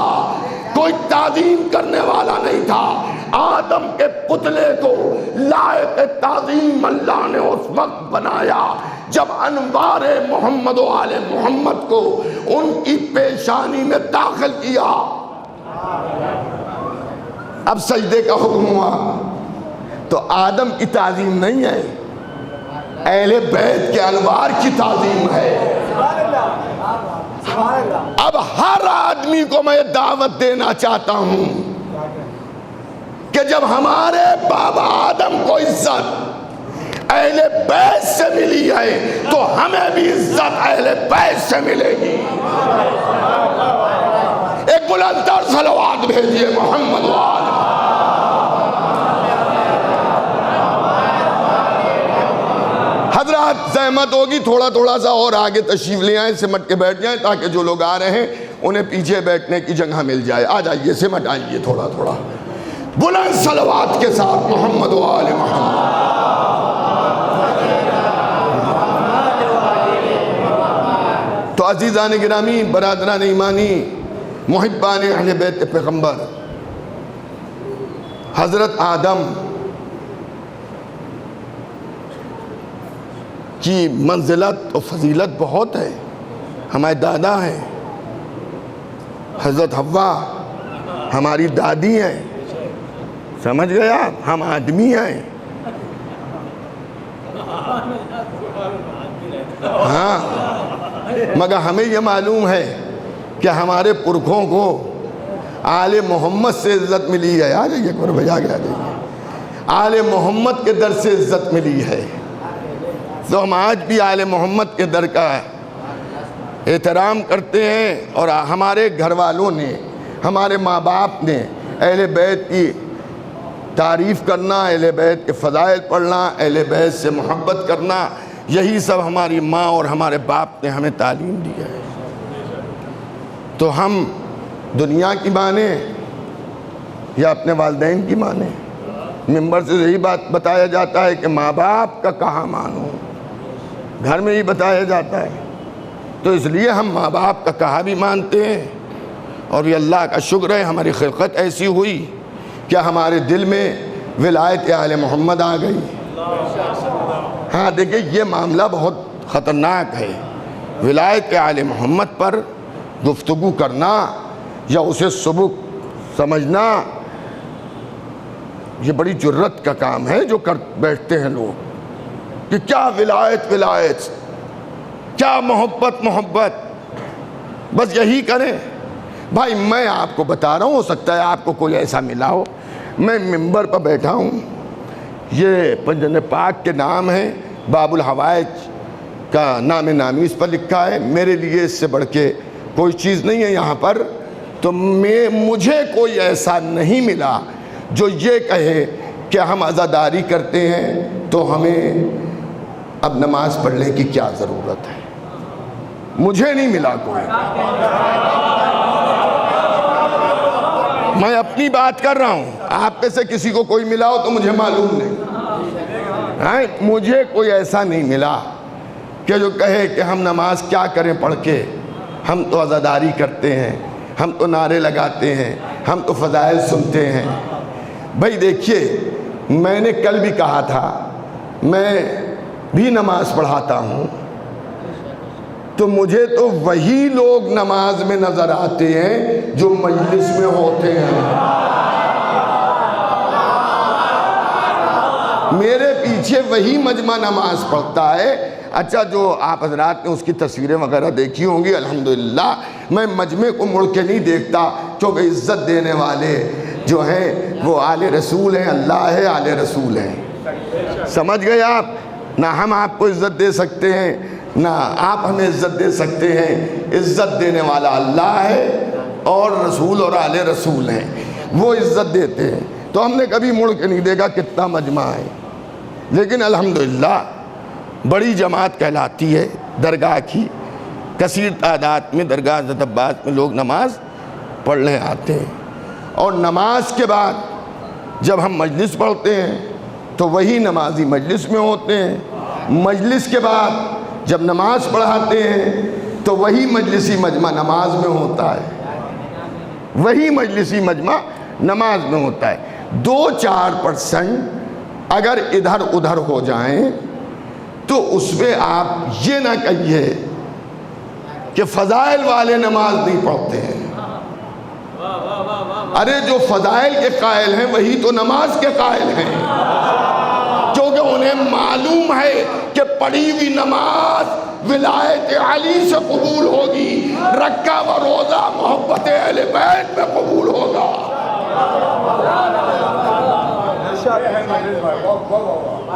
کوئی تعظیم کرنے والا نہیں تھا۔ آدم کے پتلے کو لائق تعظیم اللہ نے اس وقت بنایا جب انوار محمد و آل محمد کو ان کی پیشانی میں داخل کیا۔ اب سجدے کا حکم ہوا تو آدم کی تعظیم نہیں ہے، اہل بیت کے انوار کی تعظیم ہے۔ اب ہر آدمی کو میں دعوت دینا چاہتا ہوں کہ جب ہمارے بابا آدم کو عزت اہل بیت سے ملی ہے تو ہمیں بھی عزت اہل بیت سے ملے گی۔ ایک بلند تر صلوات بھیجئے محمد و آل محمد۔ حضرات زحمت ہوگی، تھوڑا سا اور آگے تشریف لے آئیں، سمٹ کے بیٹھ جائیں تاکہ جو لوگ آ رہے ہیں انہیں پیچھے بیٹھنے کی جگہ مل جائے۔ آ جائیے، سمٹ آئیے تھوڑا بلند صلوات کے ساتھ محمد و آل محمد۔ تو عزیزان گرامی، برادران ایمانی، محبان اہل بیت پیغمبر، حضرت آدم کی منزلت و فضیلت بہت ہے، ہمارے دادا ہیں، حضرت حوا ہماری دادی ہیں، سمجھ گیا، ہم آدمی ہیں۔ ہاں، مگر ہمیں یہ معلوم ہے کہ ہمارے پرکھوں کو آل محمد سے عزت ملی ہے۔ آ جائیے ایک بار بجا کے آ جائیے، آل محمد کے در سے عزت ملی ہے، تو ہم آج بھی آل محمد کے در کا احترام کرتے ہیں، اور ہمارے گھر والوں نے، ہمارے ماں باپ نے اہل بیت کی تعریف کرنا، اہل بیت کے فضائل پڑھنا، اہل بیت سے محبت کرنا، یہی سب ہماری ماں اور ہمارے باپ نے ہمیں تعلیم دی ہے۔ تو ہم دنیا کی مانیں یا اپنے والدین کی مانیں؟ ممبر سے یہی بات بتایا جاتا ہے کہ ماں باپ کا کہاں مانو، گھر میں ہی بتایا جاتا ہے۔ تو اس لیے ہم ماں باپ کا کہا بھی مانتے ہیں، اور یہ اللہ کا شکر ہے ہماری خلقت ایسی ہوئی کہ ہمارے دل میں ولایت آل محمد آ گئی۔ ہاں دیکھیں، یہ معاملہ بہت خطرناک ہے، ولایت آل محمد پر گفتگو کرنا یا اسے سبک سمجھنا، یہ بڑی جرت کا کام ہے جو کر بیٹھتے ہیں لوگ، کہ کیا ولایت ولایت، کیا محبت محبت، بس یہی کریں۔ بھائی میں آپ کو بتا رہا ہوں، ہو سکتا ہے آپ کو کوئی ایسا ملا ہو، میں ممبر پر بیٹھا ہوں، یہ پنجن پاک کے نام ہے، باب الحوائج کا نام نامی اس پر لکھا ہے، میرے لیے اس سے بڑھ کے کوئی چیز نہیں ہے یہاں پر، تو مجھے کوئی ایسا نہیں ملا جو یہ کہے کہ ہم عزاداری کرتے ہیں تو ہمیں اب نماز پڑھنے کی کیا ضرورت ہے، مجھے نہیں ملا کوئی۔ میں اپنی بات کر رہا ہوں، آپ میں سے کسی کو کوئی ملا ہو تو مجھے معلوم نہیں، مجھے کوئی ایسا نہیں ملا کہ جو کہے کہ ہم نماز کیا کریں پڑھ کے، ہم تو عزاداری کرتے ہیں، ہم تو نعرے لگاتے ہیں، ہم تو فضائل سنتے ہیں۔ بھائی دیکھیے، میں نے کل بھی کہا تھا، میں بھی نماز پڑھاتا ہوں، تو مجھے تو وہی لوگ نماز میں نظر آتے ہیں جو مجلس میں ہوتے ہیں۔ میرے پیچھے وہی مجمع نماز پڑھتا ہے۔ اچھا، جو آپ حضرات نے اس کی تصویریں وغیرہ دیکھی ہوں گی، الحمدللہ میں مجمع کو مڑ کے نہیں دیکھتا، کیونکہ عزت دینے والے جو ہیں وہ آل رسول ہیں، اللہ ہے، آل رسول ہیں۔ سمجھ گئے آپ؟ نہ ہم آپ کو عزت دے سکتے ہیں، نہ آپ ہمیں عزت دے سکتے ہیں، عزت دینے والا اللہ ہے اور رسول اور آل رسول ہیں، وہ عزت دیتے ہیں۔ تو ہم نے کبھی مڑ کے نہیں دیکھا کتنا مجمع ہے، لیکن الحمدللہ بڑی جماعت کہلاتی ہے درگاہ کی، کثیر تعداد میں درگاہ حضرت عباس میں لوگ نماز پڑھنے آتے ہیں۔ اور نماز کے بعد جب ہم مجلس پڑھتے ہیں تو وہی نمازی مجلس میں ہوتے ہیں، مجلس کے بعد جب نماز پڑھاتے ہیں تو وہی مجلسی مجمع نماز میں ہوتا ہے، وہی مجلسی مجمع نماز میں ہوتا ہے۔ 2-4% اگر ادھر ادھر ہو جائیں تو اس میں آپ یہ نہ کہیے کہ فضائل والے نماز نہیں پڑھتے ہیں۔ ارے جو فضائل کے قائل ہیں وہی تو نماز کے قائل ہیں، کیونکہ انہیں معلوم ہے کہ پڑھی ہوئی نماز ولایت علی سے قبول ہوگی، رکعہ و روزہ محبت اہل بیت میں قبول ہوگا۔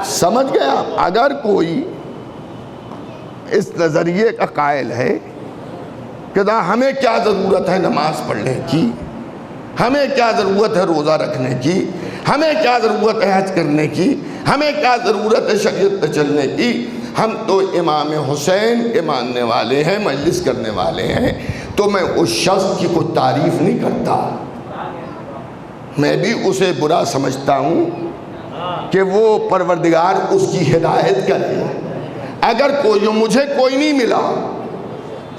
سمجھ گیا؟ اگر کوئی اس نظریے کا قائل ہے کہ ہمیں کیا ضرورت ہے نماز پڑھنے کی، ہمیں کیا ضرورت ہے روزہ رکھنے کی، ہمیں کیا ضرورت ہے حج کرنے کی، ہمیں کیا ضرورت ہے شریعت پہ چلنے کی، ہم تو امام حسین کے ماننے والے ہیں، مجلس کرنے والے ہیں، تو میں اس شخص کی کوئی تعریف نہیں کرتا، میں بھی اسے برا سمجھتا ہوں کہ وہ پروردگار اس کی ہدایت کرے۔ اگر مجھے کوئی نہیں ملا،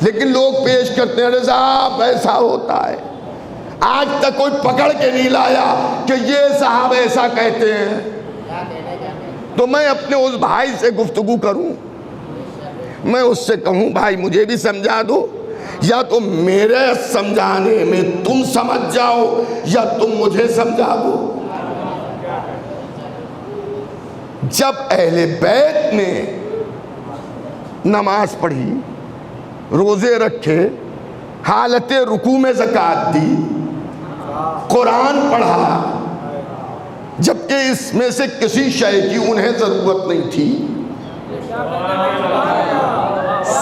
لیکن لوگ پیش کرتے ہیں ارے صاحب ایسا ہوتا ہے، آج تک کوئی پکڑ کے نہیں لایا کہ یہ صاحب ایسا کہتے ہیں، تو میں اپنے اس بھائی سے گفتگو کروں، میں اس سے کہوں بھائی مجھے بھی سمجھا دو، یا تو میرے سمجھانے میں تم سمجھ جاؤ یا تم مجھے سمجھا دو۔ جب اہل بیت نے نماز پڑھی، روزے رکھے، حالت رکوع میں زکوٰۃ دی، قرآن پڑھا، جبکہ اس میں سے کسی شے کی انہیں ضرورت نہیں تھی،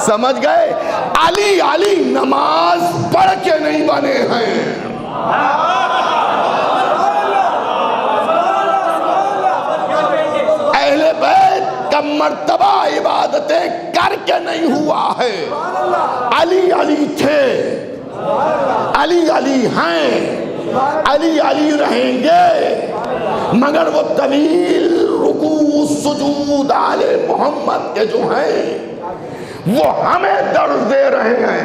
سمجھ گئے؟ علی علی نماز پڑھ کے نہیں بنے ہیں، جب مرتبہ عبادتیں کر کے نہیں ہوا ہے، علی علی تھے، علی علی ہیں، علی علی رہیں گے، مگر وہ طویل رکوع سجود آل محمد کے جو ہیں وہ ہمیں درس دے رہے ہیں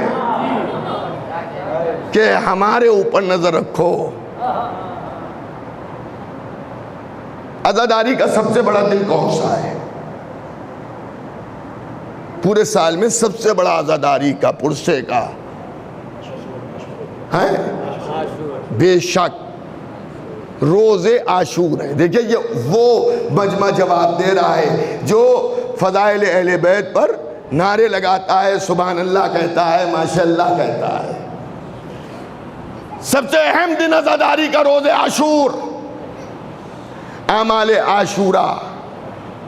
کہ ہمارے اوپر نظر رکھو۔ عزاداری کا سب سے بڑا دن کون سا ہے؟ پورے سال میں سب سے بڑا عزاداری کا پرسے کا ہے بے شک روز عاشور ہے۔ دیکھیں یہ وہ مجمع جواب دے رہا ہے جو فضائل اہل بیت پر نعرے لگاتا ہے، سبحان اللہ کہتا ہے، ماشاء اللہ کہتا ہے۔ سب سے اہم دن عزاداری کا روز عاشور۔ اعمال عاشورہ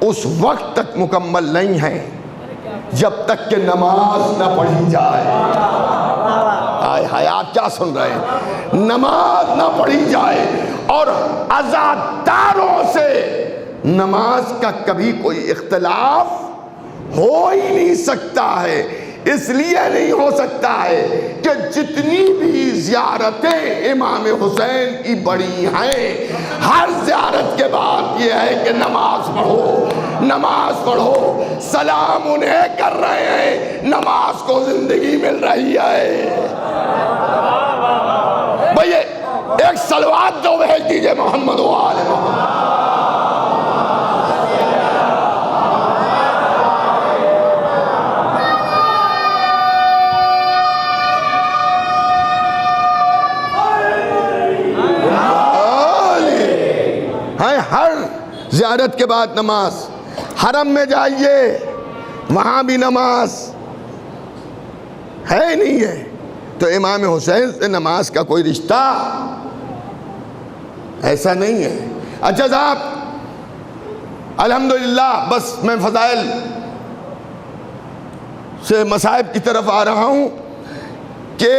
اس وقت تک مکمل نہیں ہے جب تک کہ نماز نہ پڑھی جائے۔ آئے ہائے آپ کیا سن رہے ہیں؟ نماز نہ پڑھی جائے، اور عزاداروں سے نماز کا کبھی کوئی اختلاف ہو ہی نہیں سکتا ہے۔ اس لیے نہیں ہو سکتا ہے کہ جتنی بھی زیارتیں امام حسین کی بڑی ہیں، ہر زیارت کے بعد یہ ہے کہ نماز پڑھو، نماز پڑھو۔ سلام انہیں کر رہے ہیں، نماز کو زندگی مل رہی ہے۔ بھئی ایک صلوات دو بھیج دیجئے محمد و آل محمد۔ ہر زیارت کے بعد نماز، حرم میں جائیے وہاں بھی نماز ہے نہیں ہے، تو امام حسین سے نماز کا کوئی رشتہ ایسا نہیں ہے۔ اچھا صاحب الحمدللہ، بس میں فضائل سے مصائب کی طرف آ رہا ہوں کہ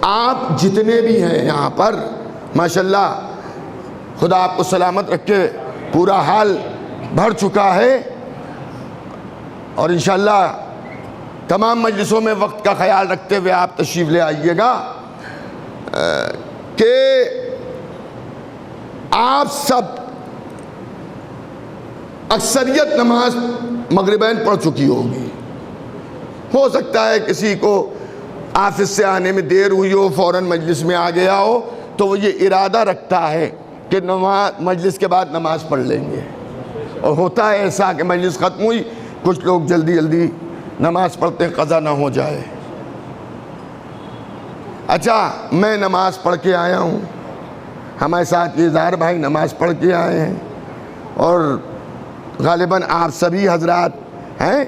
آپ جتنے بھی ہیں یہاں پر ماشاءاللہ خدا آپ کو سلامت رکھے، پورا حال بھر چکا ہے، اور انشاءاللہ تمام مجلسوں میں وقت کا خیال رکھتے ہوئے آپ تشریف لے آئیے گا کہ آپ سب اکثریت نماز مغربین پڑھ چکی ہوگی۔ ہو سکتا ہے کسی کو آفس سے آنے میں دیر ہوئی ہو، فوراً مجلس میں آ گیا ہو، تو وہ یہ ارادہ رکھتا ہے کہ نماز مجلس کے بعد نماز پڑھ لیں گے، اور ہوتا ہے ایسا کہ مجلس ختم ہوئی، کچھ لوگ جلدی جلدی نماز پڑھتے ہیں قضا نہ ہو جائے۔ اچھا میں نماز پڑھ کے آیا ہوں، ہمارے ساتھ یہ اظہار بھائی نماز پڑھ کے آئے ہیں، اور غالباً آپ سبھی حضرات ہیں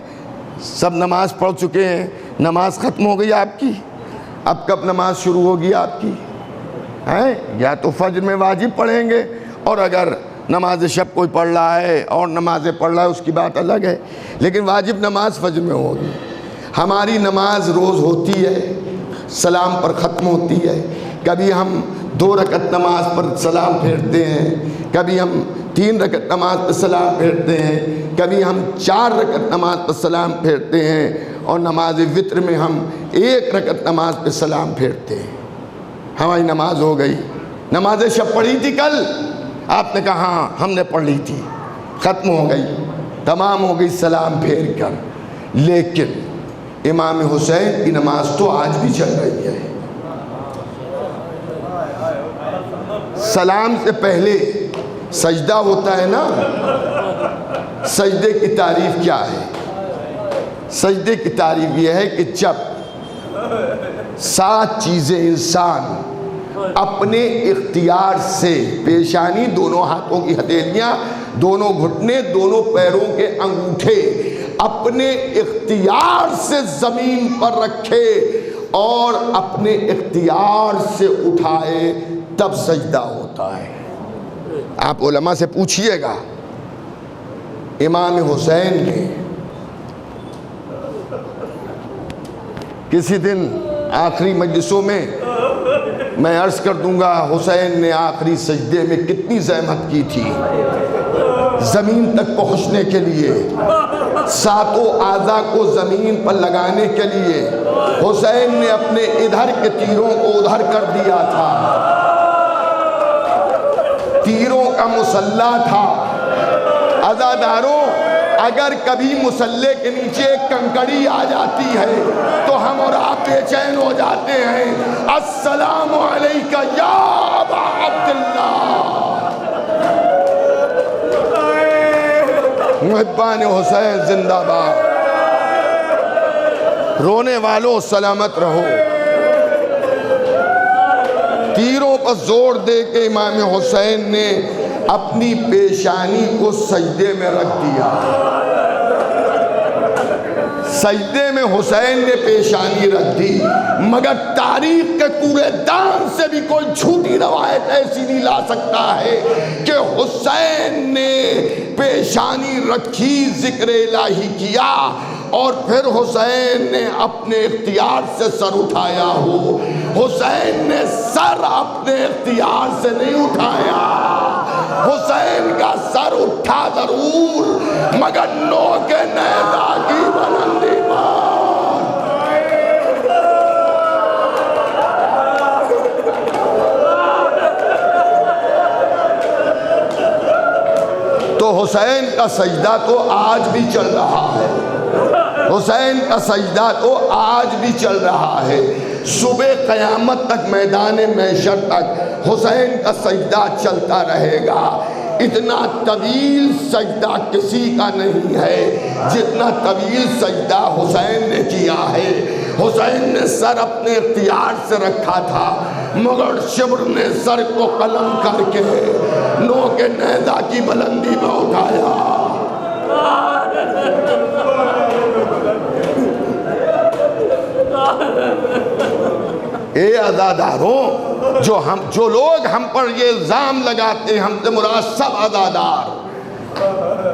سب نماز پڑھ چکے ہیں۔ نماز ختم ہو گئی آپ کی، اب کب نماز شروع ہوگی آپ کی؟ یا تو فجر میں واجب پڑھیں گے، اور اگر نماز شب کوئی پڑھ رہا ہے اور نمازیں پڑھ رہا ہے اس کی بات الگ ہے، لیکن واجب نماز فجر میں ہوگی۔ ہماری نماز روز ہوتی ہے، سلام پر ختم ہوتی ہے۔ کبھی ہم 2 رکعت نماز پر سلام پھیرتے ہیں، کبھی ہم 3 رکعت نماز پر سلام پھیرتے ہیں، کبھی ہم 4 رکعت نماز پر سلام پھیرتے ہیں، اور نماز وتر میں ہم 1 رکعت نماز پر سلام پھیرتے ہیں۔ ہماری نماز ہو گئی۔ نماز شب پڑھی تھی کل؟ آپ نے کہا ہاں ہم نے پڑھ لی تھی، ختم ہو گئی، تمام ہو گئی سلام پھیر کر۔ لیکن امام حسین کی نماز تو آج بھی چل رہی ہے۔ سلام سے پہلے سجدہ ہوتا ہے نا، سجدے کی تعریف کیا ہے؟ سجدے کی تعریف یہ ہے کہ جب 7 چیزیں انسان اپنے اختیار سے، پیشانی، دونوں ہاتھوں کی ہتھیلیاں، دونوں گھٹنے، دونوں پیروں کے انگوٹھے اپنے اختیار سے زمین پر رکھے اور اپنے اختیار سے اٹھائے، تب سجدہ ہوتا ہے۔ آپ علماء سے پوچھئے گا، امام حسین نے کسی دن آخری مجلسوں میں عرض کر دوں گا حسین نے آخری سجدے میں کتنی زحمت کی تھی۔ زمین تک پہنچنے کے لیے، ساتوں اعضاء کو زمین پر لگانے کے لیے حسین نے اپنے ادھر کے تیروں کو ادھر کر دیا تھا۔ تیروں کا مسلح تھا۔ عزاداروں، اگر کبھی مسلح کے نیچے ایک کنکڑی آ جاتی ہے تو ہم اور آپ بے چین ہو جاتے ہیں۔ السلام علیکہ یا ابا عبداللہ۔ محبان حسین زندہ باد۔ رونے والوں سلامت رہو۔ تیروں پر زور دے کے امام حسین نے اپنی پیشانی کو سجدے میں رکھ دیا۔ سجدے میں حسین نے پیشانی رکھ دی، مگر تاریخ کے کوڑے دان سے بھی کوئی جھوٹی روایت ایسی نہیں لا سکتا ہے کہ حسین نے پیشانی رکھی، ذکر الہی کیا اور پھر حسین نے اپنے اختیار سے سر اٹھایا ہو۔ حسین نے سر اپنے اختیار سے نہیں اٹھایا۔ حسین کا سر اٹھا ضرور، مگر نوک نیزہ کی بلندی پر۔ تو حسین کا سجدہ تو آج بھی چل رہا ہے۔ حسین کا سجدہ تو آج بھی چل رہا ہے۔ صبح قیامت تک، میدان محشر تک حسین کا سجدہ چلتا رہے گا۔ اتنا طویل سجدہ کسی کا نہیں ہے جتنا طویل سجدہ حسین نے کیا ہے۔ حسین نے سر اپنے اختیار سے رکھا تھا، مگر شبر نے سر کو قلم کر کے نوک نیزہ کی بلندی میں اٹھایا۔ اے عزاداروں، جو لوگ ہم پر یہ الزام لگاتے ہیں، ہم سے مراد سب عزادار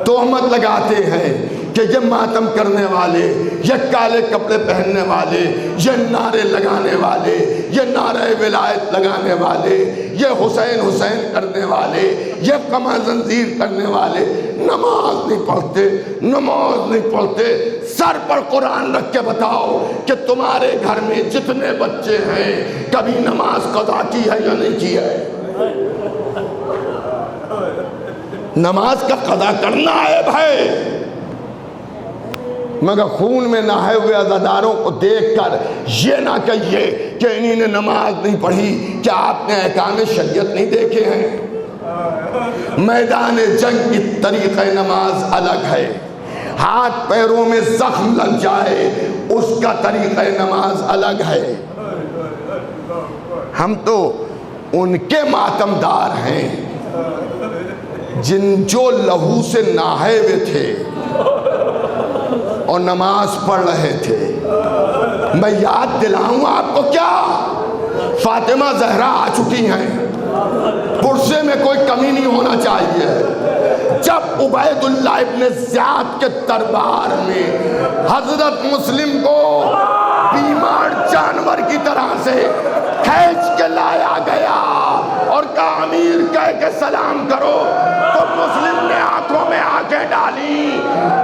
تہمت لگاتے ہیں کہ یہ ماتم کرنے والے، یہ کالے کپڑے پہننے والے، یہ نعرے لگانے والے، یہ نعرہ ولایت لگانے والے، یہ حسین حسین کرنے والے، یہ قمع زنجیر کرنے والے نماز نہیں پڑھتے، نماز نہیں پڑھتے۔ سر پر قرآن رکھ کے بتاؤ کہ تمہارے گھر میں جتنے بچے ہیں کبھی نماز قضا کی ہے یا نہیں کی ہے؟ نماز کا قضا کرنا ہے بھائی، مگر خون میں نہائے ہوئے عزاداروں کو دیکھ کر یہ نہ کہیے کہ انہی نے نماز نہیں پڑھی۔ کیا آپ نے احکام شریعت نہیں دیکھے ہیں؟ میدان جنگ کی طریقہ نماز الگ ہے، ہاتھ پیروں میں زخم لگ جائے اس کا طریقہ نماز الگ ہے۔ ہم تو ان کے ماتمدار ہیں جو لہو سے نہائے ہوئے تھے اور نماز پڑھ رہے تھے۔ میں یاد دلاؤں آپ کو کیا؟ فاطمہ زہرا آ چکی ہیں، پرسے میں کوئی کمی نہیں ہونا چاہیے۔ جب عبید اللہ ابن زیاد کے دربار میں حضرت مسلم کو بیمار جانور کی طرح سے کھینچ کے لایا گیا اور کہا امیر کہہ کے سلام کرو، تو مسلم نے آنکھوں میں آنکھیں ڈالی،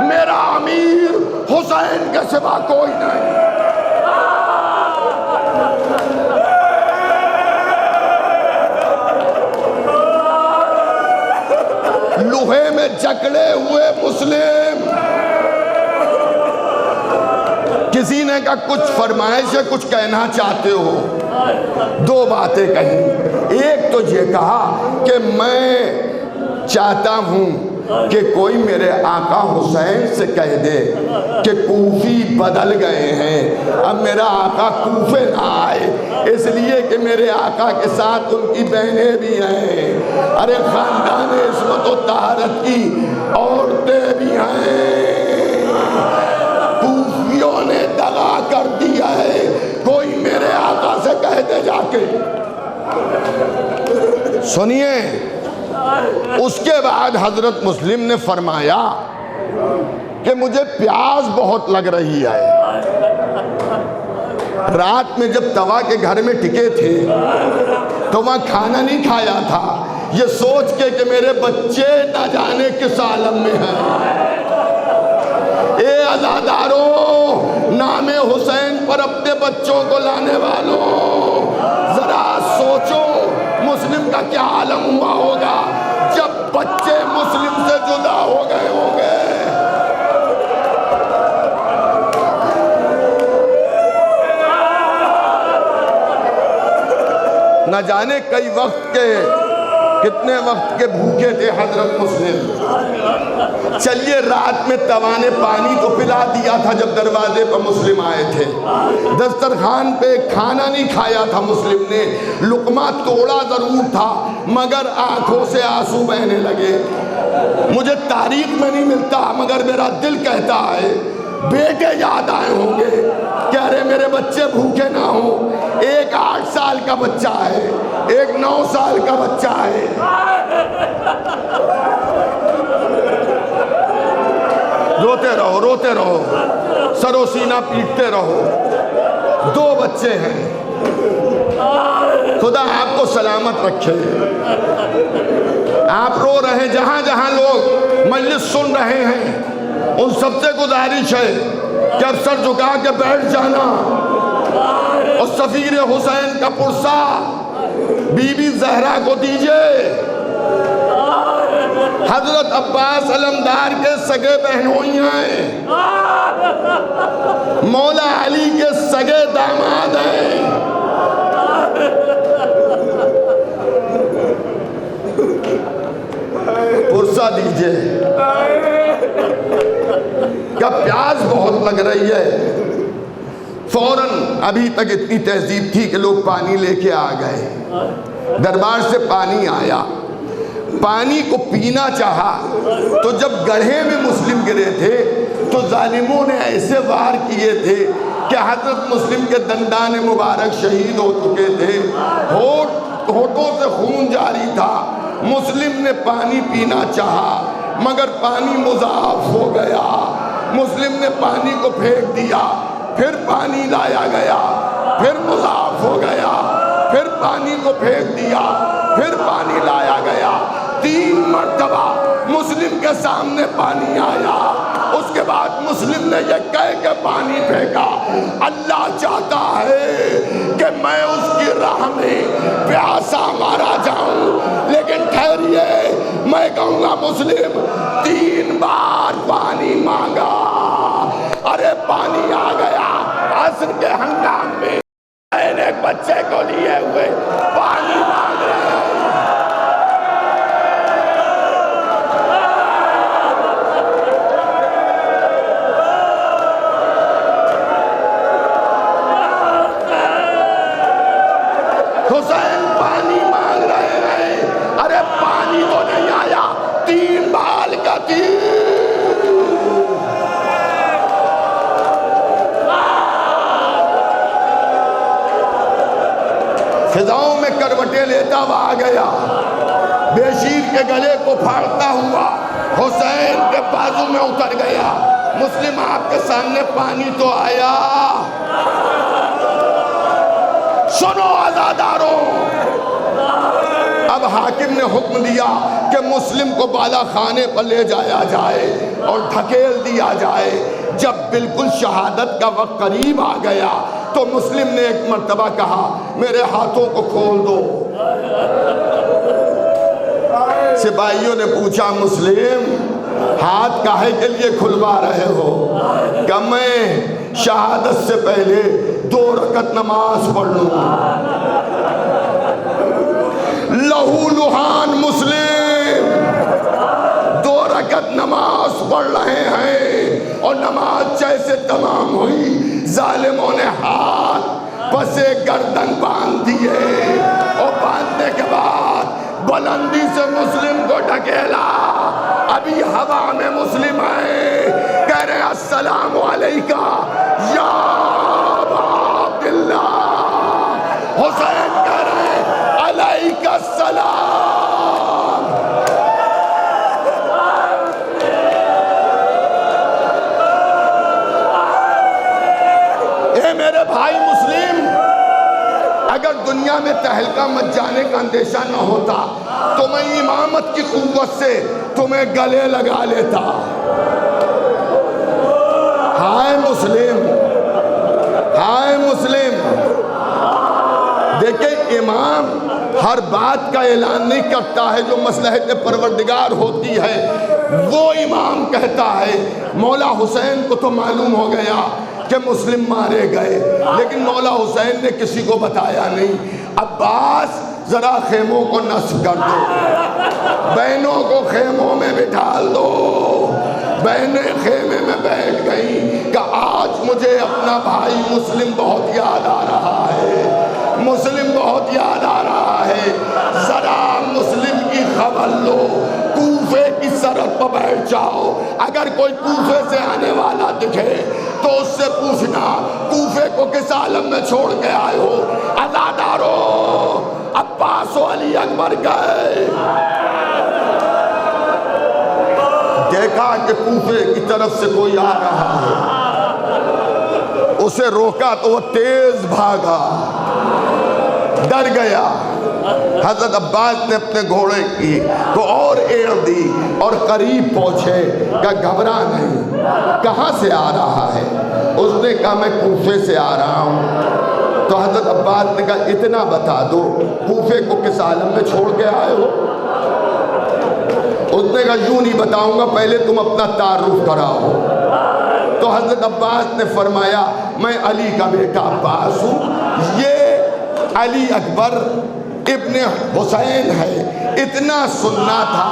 میرا امیر حسین کے سوا کوئی نہیں۔ لوہے میں جکڑے ہوئے مسلم، کسی نے کہا کچھ فرمائش ہے، کچھ کہنا چاہتے ہو؟ دو باتیں کہیں۔ ایک تو یہ کہا کہ میں چاہتا ہوں کہ کوئی میرے آقا حسین سے کہہ دے کہ کوفی بدل گئے ہیں، اب میرا آقا کوفے نہ آئے، اس لیے کہ میرے آقا کے ساتھ ان کی بہنیں بھی ہیں، ارے خاندان عصمت و طہارت کی عورتیں بھی ہیں۔ کوفیوں نے دغا کر دیا ہے، کوئی میرے آقا سے کہہ دے جا کے۔ سنیے، اس کے بعد حضرت مسلم نے فرمایا کہ مجھے پیاس بہت لگ رہی ہے۔ رات میں جب توا کے گھر میں ٹکے تھے تو وہاں کھانا نہیں کھایا تھا، یہ سوچ کے کہ میرے بچے نہ جانے کس عالم میں ہیں۔ اے عزاداروں، نام حسین پر اپنے بچوں کو لانے والوں، ذرا سوچو مسلم کا کیا عالم ہوا ہوگا جب بچے مسلم سے جدا ہو گئے ہوں گے۔ نہ جانے کئی وقت کے کتنے وقت کے بھوکے تھے حضرت مسلم۔ چلیے رات میں توانے پانی تو پلا دیا تھا جب دروازے پر مسلم آئے تھے، دسترخوان پہ کھانا نہیں کھایا تھا مسلم نے، لقمہ توڑا ضرور تھا مگر آنکھوں سے آنسو بہنے لگے۔ مجھے تاریخ میں نہیں ملتا مگر میرا دل کہتا ہے بیٹے یاد آئے ہوں گے کہ ارے میرے بچے بھوکے نہ ہوں۔ ایک 8 سال کا بچہ ہے، ایک 9 سال کا بچہ ہے۔ روتے رہو، سر و سینہ پیٹتے رہو۔ 2 بچے ہیں، خدا آپ کو سلامت رکھے۔ آپ رو رہے ہیں، جہاں جہاں لوگ مجلس سن رہے ہیں ان سب سے گزارش ہے کہ اب سر جھکا کے بیٹھ جانا اور سفیر حسین کا پرسہ بی بی زہرا کو دیجئے۔ حضرت عباس علمدار کے سگے بہنوئی ہیں، مولا علی کے سگے داماد ہیں۔ پرسہ دیجئے۔ کیا پیاس بہت لگ رہی ہے؟ فوراً ابھی تک اتنی تہذیب تھی کہ لوگ پانی لے کے آ گئے، دربار سے پانی آیا، پانی کو پینا چاہا تو جب گڑھے میں مسلم گرے تھے تو ظالموں نے ایسے وار کیے تھے کہ حضرت مسلم کے دندان مبارک شہید ہو چکے تھے، ہونٹوں سے خون جاری تھا۔ مسلم نے پانی پینا چاہا مگر پانی مضاعف ہو گیا۔ مسلم نے پانی کو پھینک دیا، پھر پانی لایا گیا، پھر مضاعف ہو گیا، پھر پانی کو پھینک دیا، پھر پانی لایا گیا۔ 3 مرتبہ مسلم کے سامنے پانی آیا۔ اس کے بعد مسلم نے یہ کہہ کے پانی پھینکا، اللہ چاہتا ہے کہ میں اس کی راہ میں پیاسا مارا جاؤں، لیکن ٹھہریے، میں کہوں گا مسلم 3 بار پانی مانگا، ارے پانی آ گیا۔ عصر کے ہنگام میں ایک بچے کو لیے ہوئے پانی مانگ رہے ہیں۔ حسین پانی مانگ رہے ہیں، ارے پانی تو نہیں آیا، 3 بال کا 3۔ فضاؤں میں کروٹیں لیتا ہوا آ گیا، بے شیر کے گلے کو پھاڑتا ہوا حسین کے بازو میں اتر گیا۔ مسلم آپ کے سامنے پانی تو آیا۔ سنو عزاداروں، اب حاکم نے حکم دیا کہ مسلم کو بالا خانے پر لے جایا جائے اور دھکیل دیا جائے۔ جب بالکل شہادت کا وقت قریب آ گیا تو مسلم نے ایک مرتبہ کہا میرے ہاتھوں کو کھول دو۔ سپاہیوں نے پوچھا مسلم ہاتھ کاہے کے لیے کھلوا رہے ہو؟ کہ میں شہادت سے پہلے 2 رکعت نماز پڑھ لوں۔ لہو لہان مسلم 2 رکعت نماز پڑھ رہے ہیں اور نماز جیسے تمام ہوئی ظالموں نے ہاتھ پسے گردن باندھ دیے اور باندھنے کے بعد بلندی سے مسلم کو ڈھکیلا۔ ابھی ہوا میں مسلم آئے، کہہ رہے السلام علیکہ یا ابا عبداللہ۔ حسین کہہ رہے علیکہ السلام۔ اے میرے بھائی مسلم، اگر دنیا میں تہلکہ مچ جانے کا اندیشہ نہ ہوتا تو میں امامت کی قوت سے تمہیں گلے لگا لیتا۔ ہائے مسلم، ہائے مسلم۔ دیکھیں امام ہر بات کا اعلان نہیں کرتا ہے جو مصلحت پروردگار ہوتی ہے وہ امام کہتا ہے۔ مولا حسین کو تو معلوم ہو گیا کہ مسلم مارے گئے، لیکن مولا حسین نے کسی کو بتایا نہیں۔ عباس ذرا خیموں کو نصب کر دو، بہنوں کو خیموں میں بٹھال دو۔ بہنیں خیمے میں بیٹھ گئیں کہ آج مجھے اپنا بھائی مسلم بہت یاد آ رہا ہے، مسلم بہت یاد آ رہا ہے۔ ذرا مسلم کی خبر لو، کوفے کی سرحد پر بیٹھ جاؤ، اگر کوئی کوفے سے آنے والا دکھے تو اس سے پوچھنا کوفے کو کس عالم میں چھوڑ کے آئے ہو؟ عزادارو عباس و علی اکبر گئے، دیکھا کہ کوفے کی طرف سے کوئی آ رہا ہے، اسے روکا تو وہ تیز بھاگا، ڈر گیا۔ حضرت عباس نے اپنے گھوڑے کی کو اور ایڑ دی اور قریب پہنچے کہ گھبرا نہیں، کہاں سے آ رہا ہے؟ اس نے کہا میں کوفے سے آ رہا ہوں۔ تو حضرت عباس نے کہا اتنا بتا دو کوفے کو کس عالم میں چھوڑ کے آئے ہو؟ اس نے کہا یوں نہیں بتاؤں گا، پہلے تم اپنا تعارف کراؤ۔ تو حضرت عباس نے فرمایا میں علی کا بیٹا عباس ہوں، یہ علی اکبر ابن حسین ہے۔ اتنا سننا تھا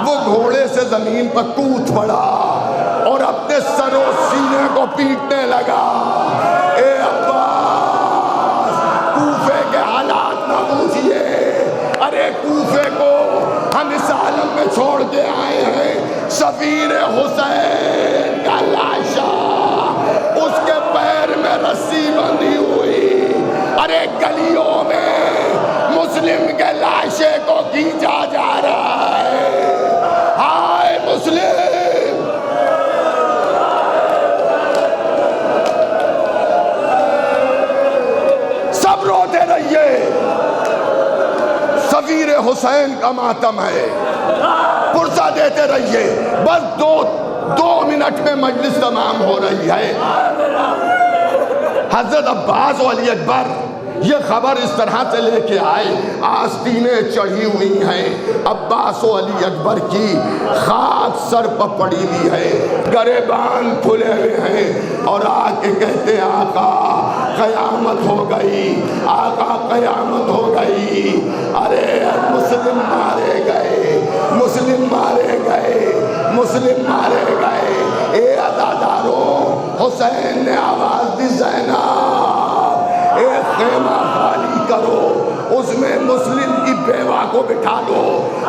وہ گھوڑے سے زمین پر کود پڑا اور اپنے سر و سینے کو پیٹنے لگا۔ اے عباس کوفے کے حالات نہ پوچھئے، ارے کوفے کو ہم اس عالم میں چھوڑ کے آئے ہیں، سفیر حسین کا لاشا اس کے پیر میں رسی بندھی ہوئی، ارے گلیوں میں مسلم کے لاشے کو کھینچا جا رہا ہے۔ ہائے مسلم، سب روتے رہیے، سفیر حسین کا ماتم ہے، پرسہ دیتے رہیے، بس دو منٹ میں مجلس تمام ہو رہی ہے۔ حضرت عباس و علی اکبر یہ خبر اس طرح سے لے کے آئے، آستینیں چڑھی ہوئی ہیں، عباس و علی اکبر کی خاک سر پر پڑی ہوئی ہے، گریبان کھلے ہوئے ہیں، اور آ کے کہتے ہیں آقا قیامت ہو گئی، آقا قیامت ہو گئی، ارے مسلم مارے گئے، مسلم مارے گئے، مسلم مارے گئے۔ اے عزادارو حسین نے آواز دی زینب ایک خیمہ خالی کرو، اس میں مسلم کی بیوہ کو بٹھا لو۔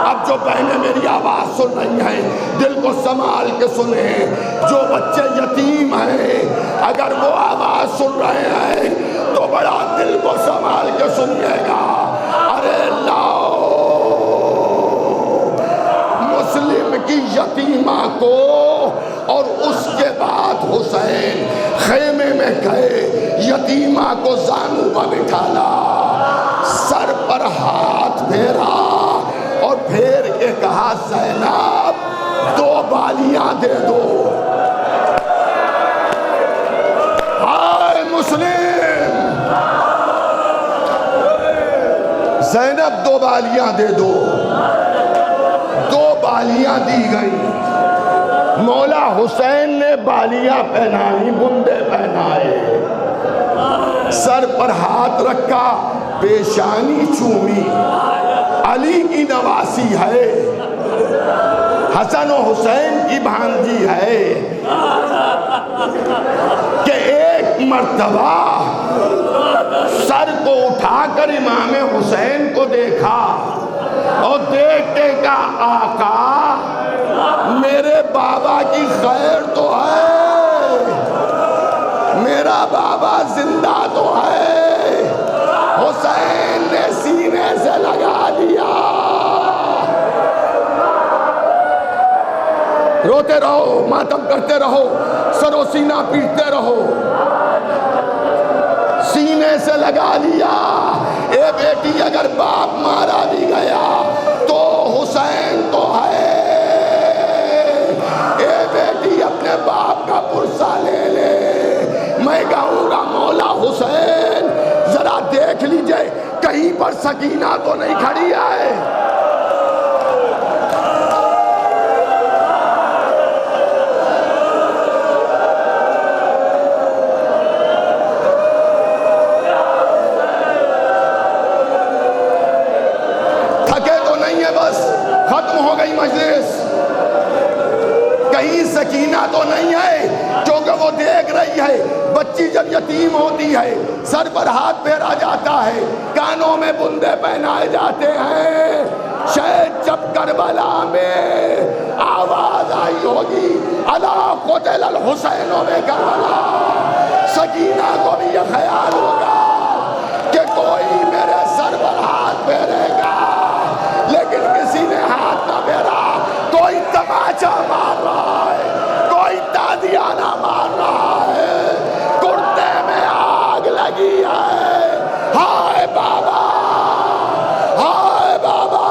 اب جو بہنیں میری آواز سن رہی ہیں دل کو سنبھال کے سنیں، جو بچے یتیم ہیں اگر وہ آواز سن رہے ہیں تو بڑا دل کو سنبھال کے سنیے گا۔ ارے لاؤ مسلم کی یتیمہ کو، اور اس کے بعد حسین خیمے میں گئے، یتیمہ کو زانو پر بٹھالا، سر پر ہاتھ پھیرا اور پھیر کے کہا زینب 2 بالیاں دے دو۔ ہائے مسلم، زینب 2 بالیاں دے دو۔ 2 بالیاں دی گئی، مولا حسین نے بالیاں پہنائی، بندے پہنائے، سر پر ہاتھ رکھا، پیشانی چومی۔ علی کی نواسی ہے، حسن و حسین کی بھانجی ہے کہ ایک مرتبہ سر کو اٹھا کر امام حسین کو دیکھا اور دیکھ کے کہا آقا میرے بابا کی خیر تو ہے، میرا بابا زندہ تو ہے۔ حسین نے سینے سے لگا دیا۔ روتے رہو، ماتم کرتے رہو، سر و سینہ پیٹتے رہو، سینے سے لگا دیا۔ اے بیٹی اگر باپ مارا بھی گیا تو کہیں پر سکینہ تو نہیں کھڑی ہے؟ تھکے تو نہیں ہے بس ختم ہو گئی مجلس؟ کہیں سکینہ تو نہیں ہے؟ کیونکہ وہ دیکھ رہی ہے بچی جب یتیم ہوتی ہے سر پر ہاتھ پھیرا جاتا ہے، کانوں میں بندے پہنائے جاتے ہیں، شاید جب کربلا میں آواز آئی ہوگی الا قتل الحسین میں کربلا، سکینہ کو بھی یہ خیال ہوگا کہ کوئی میرے سر پر ہاتھ پھیرے گا، لیکن کسی نے ہاتھ نہ پھیرا، کوئی تماچا مار رہا ہے، کوئی تازیانہ مار رہا ہے، کرتے میں آگ لگی ہے، ہائے بابا، ہائے بابا۔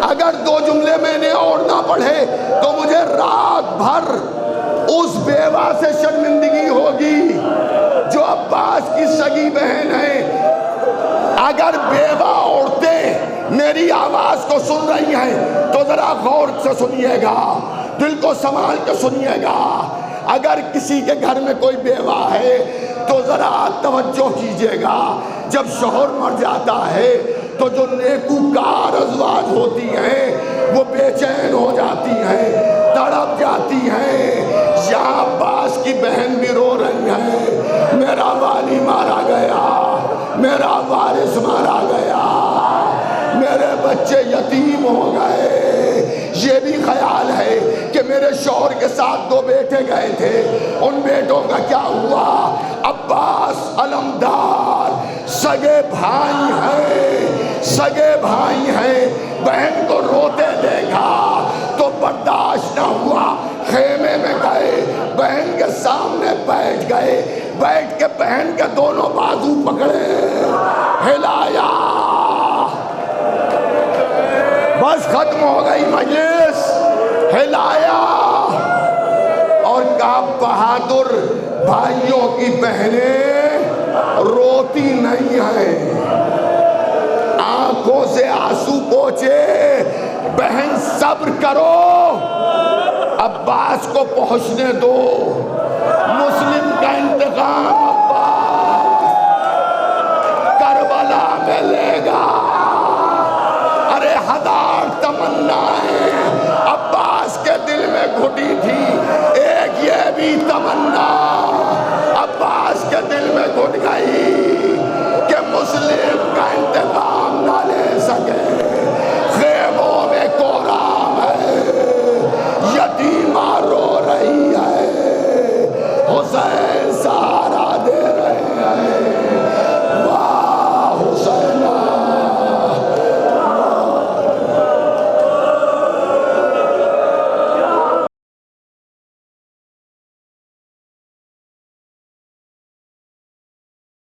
اگر دو جملے میں نے اور نہ پڑھے تو مجھے رات بھر اس بیوہ سے شرمندگی ہوگی جو عباس کی سگی بہن ہے۔ اگر بیوہ عورتیں میری آواز کو سن رہی ہیں تو ذرا غور سے سنیے گا، دل کو سنبھال کے سنیے گا۔ اگر کسی کے گھر میں کوئی بیوہ ہے تو ذرا توجہ کیجئے گا، جب شوہر مر جاتا ہے تو جو نیکوکار ازواج ہوتی ہیں وہ بے چین ہو جاتی ہیں، تڑپ جاتی ہیں۔ یہاں عباس کی بہن بھی رو رہی ہے، میرا والی مارا گیا، میرا وارث مارا گیا، میرے بچے یتیم ہو گئے۔ یہ بھی خیال ہے کہ میرے شوہر کے ساتھ دو بیٹے گئے تھے، ان بیٹوں کا کیا ہوا؟ عباس علمدار سگے بھائی ہیں، سگے بھائی ہیں، بہن کو روتے دیکھا تو برداشت نہ ہوا، خیمے میں گئے، بہن کے سامنے بیٹھ گئے، بیٹھ کے بہن کے دونوں بازو پکڑے، ہلایا، بس ختم ہو گئی مجلس، ہلایا اور کہا بہادر بھائیوں کی بہنیں روتی نہیں ہیں، آنکھوں سے آنسو پوچھے، بہن صبر کرو، عباس کو پہنچنے دو، مسلم کا انتقام